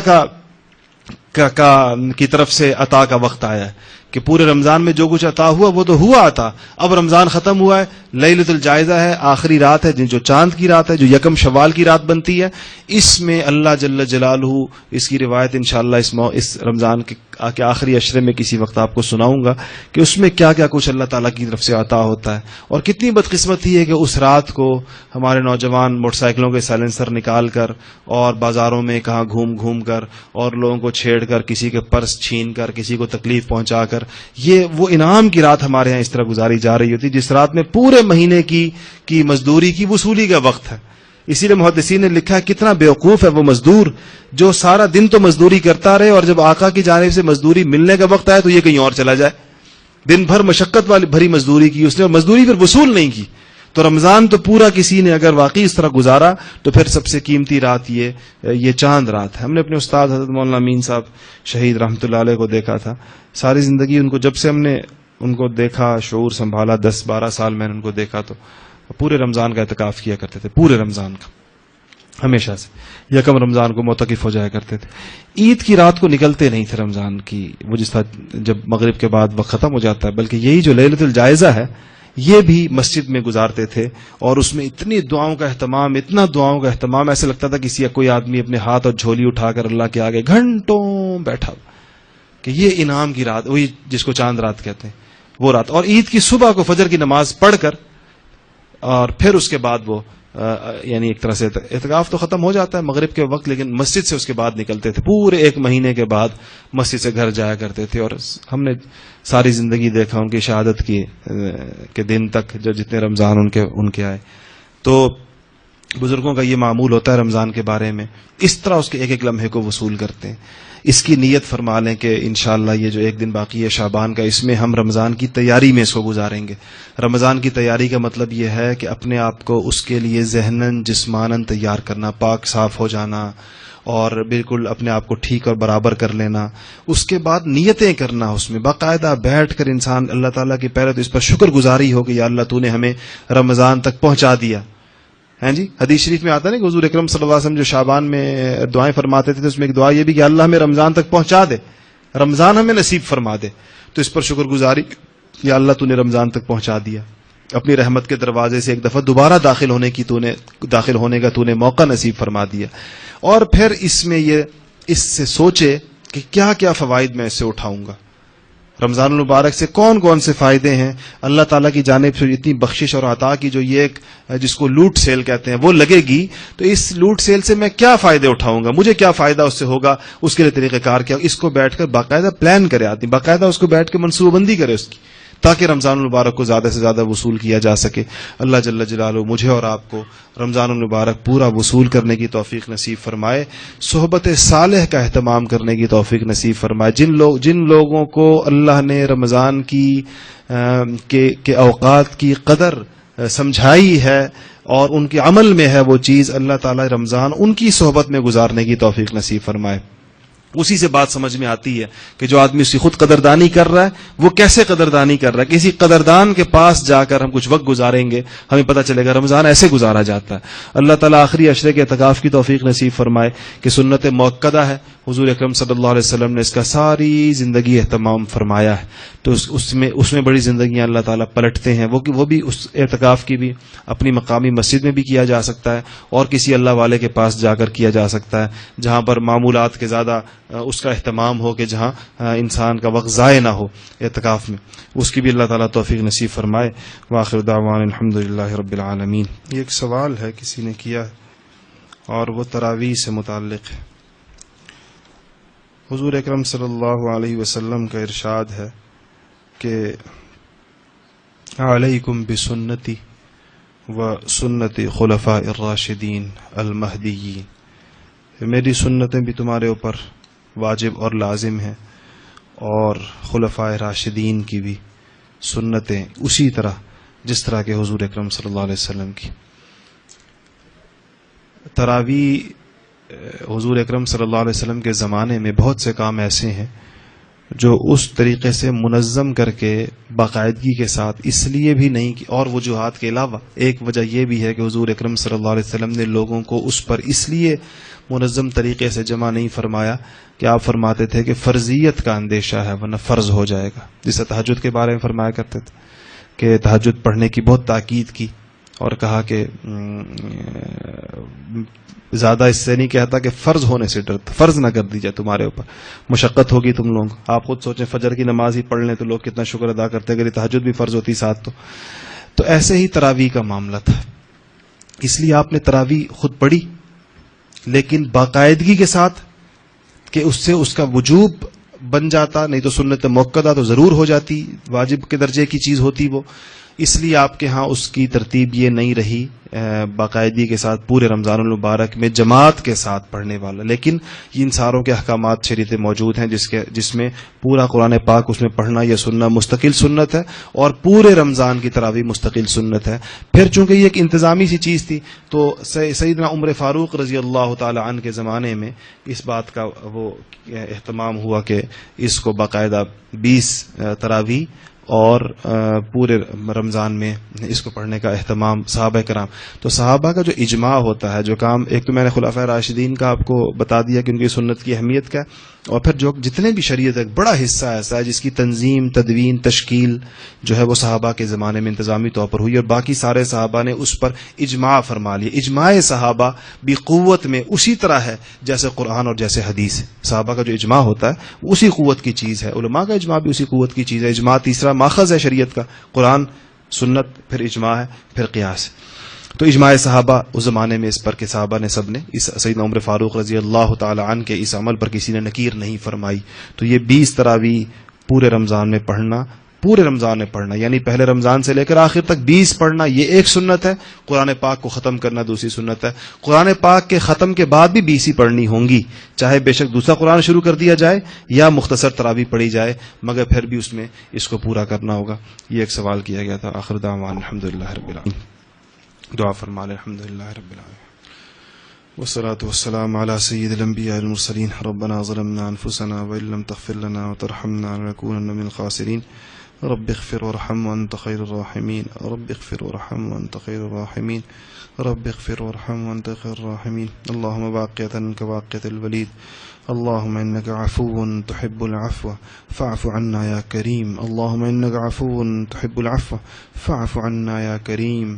کی طرف سے عطا کا وقت آیا ہے کہ پورے رمضان میں جو کچھ عطا ہوا وہ تو ہوا عطا، اب رمضان ختم ہوا ہے، لیلۃ الجائزہ ہے، آخری رات ہے جو چاند کی رات ہے، جو یکم شوال کی رات بنتی ہے. اس میں اللہ جل جلالہ، اس کی روایت انشاءاللہ اس رمضان کے آخری عشرے میں کسی وقت آپ کو سناؤں گا کہ اس میں کیا کیا کچھ اللہ تعالیٰ کی طرف سے عطا ہوتا ہے. اور کتنی بدقسمتی ہے کہ اس رات کو ہمارے نوجوان موٹر سائیکلوں کے سائلنسر نکال کر اور بازاروں میں کہاں گھوم کر اور لوگوں کو چھیڑ کر، کسی کے پرس چھین کر، کسی کو تکلیف پہنچا کر، یہ وہ انعام کی رات ہمارے ہاں اس طرح گزاری جا رہی ہوتی جس رات میں پورے مہینے کی مزدوری کی وصولی کا وقت ہے. اسی لیے محدثین نے لکھا ہے کتنا بیوقوف ہے وہ مزدور جو سارا دن تو مزدوری کرتا رہے اور جب آقا کی جانب سے مزدوری ملنے کا وقت آئے تو یہ کہیں اور چلا جائے. دن بھر مشقت والی بھری مزدوری کی اس نے اور مزدوری پھر وصول نہیں کی. تو رمضان تو پورا کسی نے اگر واقعی اس طرح گزارا تو پھر سب سے قیمتی رات یہ چاند رات ہے. ہم نے اپنے استاد حضرت مولانا امین صاحب شہید رحمۃ اللہ علیہ کو دیکھا تھا. ساری زندگی ان کو، جب سے ہم نے ان کو دیکھا، شعور سنبھالا، 10-12 سال میں نے ان کو دیکھا تو پورے رمضان کا اعتکاف کیا کرتے تھے، پورے رمضان کا، ہمیشہ سے. یکم رمضان کو معتکف ہو جایا کرتے تھے. عید کی رات کو نکلتے نہیں تھے رمضان کی، وہ جس طرح جب مغرب کے بعد وقت ختم ہو جاتا ہے، بلکہ یہی جو لیلۃ الجائزہ ہے یہ بھی مسجد میں گزارتے تھے. اور اس میں اتنی دعاؤں کا اہتمام، اتنا دعاؤں کا اہتمام، ایسے لگتا تھا کسی کوئی آدمی اپنے ہاتھ اور جھولی اٹھا کر اللہ کے آگے گھنٹوں بیٹھا کہ یہ انعام کی رات، وہی جس کو چاند رات کہتے ہیں، وہ رات. اور عید کی صبح کو فجر کی نماز پڑھ کر اور پھر اس کے بعد وہ یعنی ایک طرح سے اعتکاف تو ختم ہو جاتا ہے مغرب کے وقت، لیکن مسجد سے اس کے بعد نکلتے تھے. پورے 1 مہینے کے بعد مسجد سے گھر جایا کرتے تھے. اور ہم نے ساری زندگی دیکھا ان کی شہادت کی کے دن تک جو جتنے رمضان ان کے آئے. تو بزرگوں کا یہ معمول ہوتا ہے رمضان کے بارے میں، اس طرح اس کے ایک ایک لمحے کو وصول کرتے ہیں. اس کی نیت فرما لیں کہ انشاءاللہ یہ جو 1 دن باقی ہے شعبان کا، اس میں ہم رمضان کی تیاری میں اس کو گزاریں گے. رمضان کی تیاری کا مطلب یہ ہے کہ اپنے آپ کو اس کے لیے ذہناً جسماناً تیار کرنا، پاک صاف ہو جانا اور بالکل اپنے آپ کو ٹھیک اور برابر کر لینا. اس کے بعد نیتیں کرنا، اس میں باقاعدہ بیٹھ کر انسان اللہ تعالیٰ کی پہلے تو اس پر شکر گزاری ہو کہ یا اللہ تو نے ہمیں رمضان تک پہنچا دیا. ہیں جی، حدیث شریف میں آتا ہے نا کہ حضور اکرم صلی اللہ علیہ وسلم جو شعبان میں دعائیں فرماتے تھے تو اس میں ایک دعا یہ بھی کہ اللہ ہمیں رمضان تک پہنچا دے، رمضان ہمیں نصیب فرما دے. تو اس پر شکر گزاری، یا اللہ تو نے رمضان تک پہنچا دیا، اپنی رحمت کے دروازے سے ایک دفعہ دوبارہ داخل ہونے کا تو نے موقع نصیب فرما دیا. اور پھر اس سے سوچے کہ کیا کیا فوائد میں اس سے اٹھاؤں گا. رمضان المبارک سے کون کون سے فائدے ہیں، اللہ تعالیٰ کی جانب سے اتنی بخشش اور عطا کی جو یہ ایک جس کو لوٹ سیل کہتے ہیں وہ لگے گی، تو اس لوٹ سیل سے میں کیا فائدے اٹھاؤں گا، مجھے کیا فائدہ اس سے ہوگا، اس کے لیے طریقہ کار کیا. اس کو بیٹھ کر باقاعدہ پلان کرے آدمی، باقاعدہ اس کو بیٹھ کے منصوبہ بندی کرے اس کی، تاکہ رمضان المبارک کو زیادہ سے زیادہ وصول کیا جا سکے. اللہ جل جلالہ مجھے اور آپ کو رمضان المبارک پورا وصول کرنے کی توفیق نصیب فرمائے، صحبت صالح کا اہتمام کرنے کی توفیق نصیب فرمائے. جن لوگوں کو اللہ نے رمضان کے اوقات کی قدر سمجھائی ہے اور ان کے عمل میں ہے وہ چیز، اللہ تعالی رمضان ان کی صحبت میں گزارنے کی توفیق نصیب فرمائے. اسی سے بات سمجھ میں آتی ہے کہ جو آدمی اس کی خود قدردانی کر رہا ہے وہ کیسے قدردانی کر رہا ہے. کسی قدردان کے پاس جا کر ہم کچھ وقت گزاریں گے، ہمیں پتہ چلے گا رمضان ایسے گزارا جاتا ہے. اللہ تعالیٰ آخری عشرے کے اعتکاف کی توفیق نصیب فرمائے کہ سنت موقدہ ہے، حضور اکرم صلی اللہ علیہ وسلم نے اس کا ساری زندگی اہتمام فرمایا ہے. تو اس میں بڑی زندگیاں اللہ تعالیٰ پلٹتے ہیں. وہ بھی اس اعتکاف کی بھی اپنی مقامی مسجد میں بھی کیا جا سکتا ہے اور کسی اللہ والے کے پاس جا کر کیا جا سکتا ہے جہاں پر معمولات کے زیادہ اس کا اہتمام ہو کہ جہاں انسان کا وقت ضائع نہ ہو اعتکاف میں. اس کی بھی اللہ تعالیٰ توفیق نصیب فرمائے. وآخر دعوانا الحمدللہ رب العالمین. یہ ایک سوال ہے کسی نے کیا ہے اور وہ تراویح سے متعلق ہے. حضور اکرم صلی اللہ علیہ وسلم کا ارشاد ہے کہ علیکم بسنتی و سنت خلفاء الراشدین المہدیین. میری سنتیں بھی تمہارے اوپر واجب اور لازم ہیں اور خلفاء راشدین کی بھی سنتیں اسی طرح جس طرح کے حضور اکرم صلی اللہ علیہ وسلم کی. تراویح حضور اکرم صلی اللہ علیہ وسلم کے زمانے میں بہت سے کام ایسے ہیں جو اس طریقے سے منظم کر کے باقاعدگی کے ساتھ اس لیے بھی نہیں کہ اور وجوہات کے علاوہ ایک وجہ یہ بھی ہے کہ حضور اکرم صلی اللہ علیہ وسلم نے لوگوں کو اس پر اس لیے منظم طریقے سے جمع نہیں فرمایا کہ آپ فرماتے تھے کہ فرضیت کا اندیشہ ہے ورنہ فرض ہو جائے گا. جسے تہجد کے بارے میں فرمایا کرتے تھے کہ تہجد پڑھنے کی بہت تاکید کی اور کہا کہ زیادہ اس سے نہیں کہتا کہ فرض ہونے سے ڈرتا, فرض نہ کر دی جائے تمہارے اوپر, مشقت ہوگی تم لوگوں. آپ خود سوچیں فجر کی نماز ہی پڑھ لیں تو لوگ کتنا شکر ادا کرتے اگر تہجد بھی فرض ہوتی ساتھ. تو ایسے ہی تراویح کا معاملہ تھا. اس لیے آپ نے تراویح خود پڑھی لیکن باقاعدگی کے ساتھ کہ اس سے اس کا وجوب بن جاتا, نہیں تو سنت موقدہ تو ضرور ہو جاتی, واجب کے درجے کی چیز ہوتی وہ. اس لیے آپ کے ہاں اس کی ترتیب یہ نہیں رہی باقاعدگی کے ساتھ پورے رمضان المبارک میں جماعت کے ساتھ پڑھنے والا. لیکن ان ساروں کے احکامات شریعت موجود ہیں جس میں پورا قرآن پاک اس میں پڑھنا یہ سننا مستقل سنت ہے اور پورے رمضان کی تراویح مستقل سنت ہے. پھر چونکہ یہ ایک انتظامی سی چیز تھی تو سیدنا عمر فاروق رضی اللہ تعالی عنہ کے زمانے میں اس بات کا وہ اہتمام ہوا کہ اس کو باقاعدہ 20 تراویح اور پورے رمضان میں اس کو پڑھنے کا اہتمام صحابہ کرام. تو صحابہ کا جو اجماع ہوتا ہے, جو کام ایک تو میں نے خلفائے راشدین کا آپ کو بتا دیا کہ ان کی سنت کی اہمیت کا, اور پھر جو جتنے بھی شریعت ایک بڑا حصہ ایسا ہے جس کی تنظیم تدوین تشکیل جو ہے وہ صحابہ کے زمانے میں انتظامی طور پر ہوئی اور باقی سارے صحابہ نے اس پر اجماع فرما لیا. اجماع صحابہ بھی قوت میں اسی طرح ہے جیسے قرآن اور جیسے حدیث. صحابہ کا جو اجماع ہوتا ہے وہ اسی قوت کی چیز ہے, علماء کا اجماع بھی اسی قوت کی چیز ہے. اجماع تیسرا ماخذ ہے شریعت کا, قرآن سنت پھر اجماع ہے پھر قیاس. تو اجماع صحابہ اس زمانے میں اس پر کہ صحابہ نے سب نے اس سیدنا عمر فاروق رضی اللہ تعالی عنہ کے اس عمل پر کسی نے نکیر نہیں فرمائی. تو یہ 20 تراویح پورے رمضان میں پڑھنا, پورے رمضان میں پڑھنا یعنی پہلے رمضان سے لے کر آخر تک 20 پڑھنا یہ ایک سنت ہے. قرآن پاک کو ختم کرنا دوسری سنت ہے. قرآن پاک کے ختم کے بعد بھی 20 ہی پڑھنی ہوں گی, چاہے بے شک دوسرا قرآن شروع کر دیا جائے یا مختصر تراویح پڑھی جائے, مگر پھر بھی اس میں اس کو پورا کرنا ہوگا. یہ ایک سوال کیا گیا تھا. آخر دعوانا الحمدللہ رب العالمین. دعا فرما لیں الحمدللہ رب العالمین والصلاة والسلام على سید الانبیاء المرسلین. ربنا ظلمنا انفسنا وان لم تغفر لنا وترحمنا لنكونن من الخاسرین. رب اغفر وارحم وانت خیر الراحمین. رب اغفر وارحم وانت خیر الراحمین. رب اغفر وارحم وانت خیر الراحمین. اللهم واقعة كواقعة الولید. اللهم إنك عفو تحب العفو فاعف عنا يا كريم. اللهم إنك عفو تحب العفو فاعف عنا يا كريم.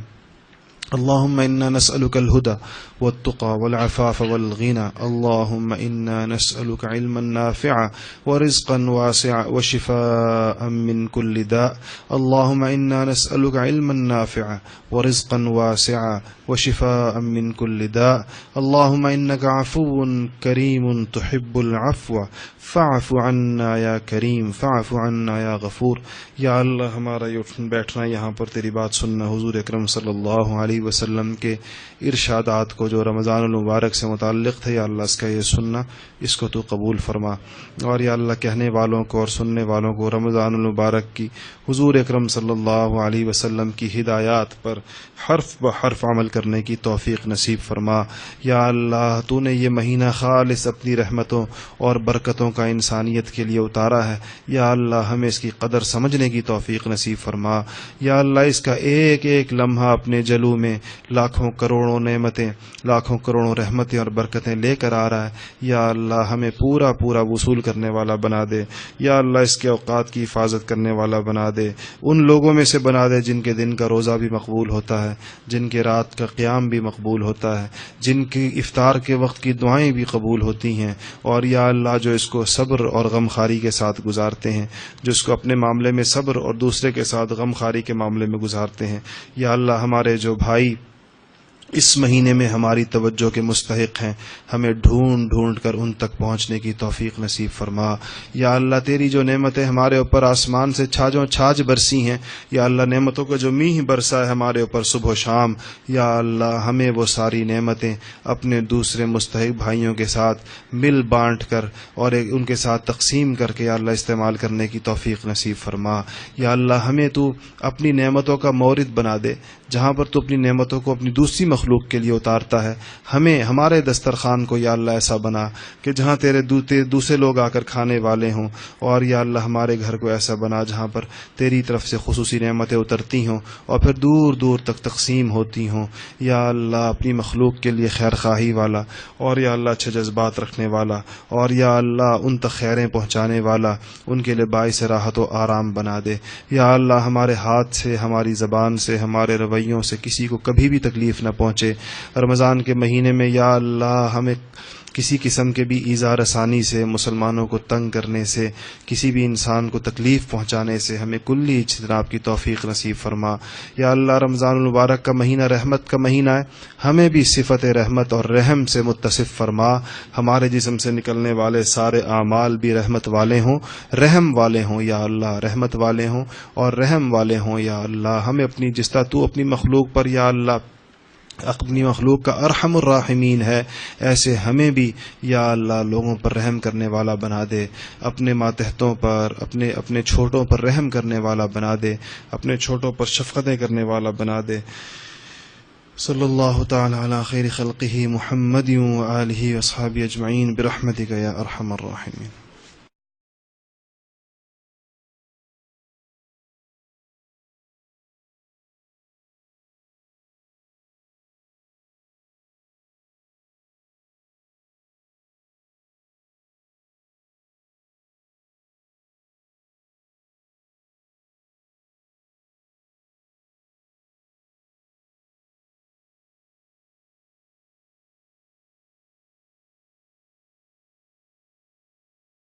اللهم إنا نسألك الهدى والتقى والعفاف والغنى. اللهم إنا نسألك علما نافعا ورزقا واسعا وشفاء من كل داء. اللهم إنا نسألك علما نافعا ورزقا واسعا وشفاء من كل داء. اللهم إنك عفو كريم تحب العفو فاعف عنا یا کریم فاعف عنا یا غفور. یا اللہ ہمارا یہ اٹھنا بیٹھنا یہاں پر تیری بات سننا, حضور اکرم صلی اللہ علیہ وسلم کے ارشادات کو جو رمضان المبارک سے متعلق تھے, یا اللہ اس کا یہ سننا اس کو تو قبول فرما. اور یا اللہ کہنے والوں کو اور سننے والوں کو رمضان المبارک کی حضور اکرم صلی اللہ علیہ وسلم کی ہدایات پر حرف بحرف عمل کرنے کی توفیق نصیب فرما. یا اللہ تو نے یہ مہینہ خالص اپنی رحمتوں اور برکتوں کا انسانیت کے لیے اتارا ہے. یا اللہ ہمیں اس کی قدر سمجھنے کی توفیق نصیب فرما. یا اللہ اس کا ایک ایک لمحہ اپنے جلو میں ہمیں لاکھوں کروڑوں نعمتیں، لاکھوں کروڑوں رحمتیں اور برکتیں لے کر آ رہا ہے، یا اللہ ہمیں پورا پورا وصول کرنے والا بنا دے، یا اللہ اس کے اوقات کی حفاظت کرنے والا بنا دے، ان لوگوں میں سے بنا دے جن کے دن کا روزہ بھی مقبول ہوتا ہے، جن کے رات کا قیام بھی مقبول ہوتا ہے، جن کی افطار کے وقت کی دعائیں بھی قبول ہوتی ہیں، اور یا اللہ جو اس کو صبر اور غمخواری کے ساتھ گزارتے ہیں، جو اس کو اپنے معاملے میں صبر اور دوسرے کے ساتھ غمخواری کے معاملے میں گزارتے ہیں، یا اللہ ہمارے جو بھائی اس مہینے میں ہماری توجہ کے مستحق ہیں، ہمیں ڈھونڈ ڈھونڈ کر ان تک پہنچنے کی توفیق نصیب فرما، یا اللہ تیری جو نعمتیں ہمارے اوپر آسمان سے چھاجوں چھاج برسی ہیں، یا اللہ نعمتوں کا جو میہ برسا ہے ہمارے اوپر صبح و شام، یا اللہ ہمیں وہ ساری نعمتیں اپنے دوسرے مستحق بھائیوں کے ساتھ مل بانٹ کر اور ان کے ساتھ تقسیم کر کے یا اللہ استعمال کرنے کی توفیق نصیب فرما، یا اللہ ہمیں تو اپنی نعمتوں کا مورد بنا دے، جہاں پر تو اپنی نعمتوں کو اپنی دوسری مخلوق کے لیے اتارتا ہے، ہمیں ہمارے دسترخوان کو یا اللہ ایسا بنا کہ جہاں تیرے دوسرے لوگ آ کر کھانے والے ہوں، اور یا اللہ ہمارے گھر کو ایسا بنا جہاں پر تیری طرف سے خصوصی نعمتیں اترتی ہوں اور پھر دور دور تک تقسیم ہوتی ہوں، یا اللہ اپنی مخلوق کے لیے خیر خواہی والا، اور یا اللہ اچھے جذبات رکھنے والا، اور یا اللہ ان تک خیریں پہنچانے والا، ان کے لیے باعث راحت و آرام بنا دے، یا اللہ ہمارے ہاتھ سے، ہماری زبان سے، ہمارے رویوں سے کسی کو کبھی بھی تکلیف نہ پہنچے، رمضان کے مہینے میں یا اللہ ہمیں کسی قسم کے بھی ایذا رسانی سے، مسلمانوں کو تنگ کرنے سے، کسی بھی انسان کو تکلیف پہنچانے سے ہمیں کلی اجتناب کی توفیق نصیب فرما، یا اللہ رمضان المبارک کا مہینہ رحمت کا مہینہ ہے، ہمیں بھی صفت رحمت اور رحم سے متصف فرما، ہمارے جسم سے نکلنے والے سارے اعمال بھی رحمت والے ہوں، رحم والے ہوں، یا اللہ رحمت والے ہوں اور رحم والے ہوں، یا اللہ ہمیں اپنی جس طرح تو اپنی مخلوق پر یا اللہ اپنی مخلوق کا ارحم الراحمین ہے، ایسے ہمیں بھی یا اللہ لوگوں پر رحم کرنے والا بنا دے، اپنے ماتحتوں پر، اپنے چھوٹوں پر رحم کرنے والا بنا دے، اپنے چھوٹوں پر شفقتیں کرنے والا بنا دے۔ صلی اللہ تعالی علی خیر خلقہ محمد و آلہ و اصحابہ اجمعین برحمتک یا ارحم الراحمین۔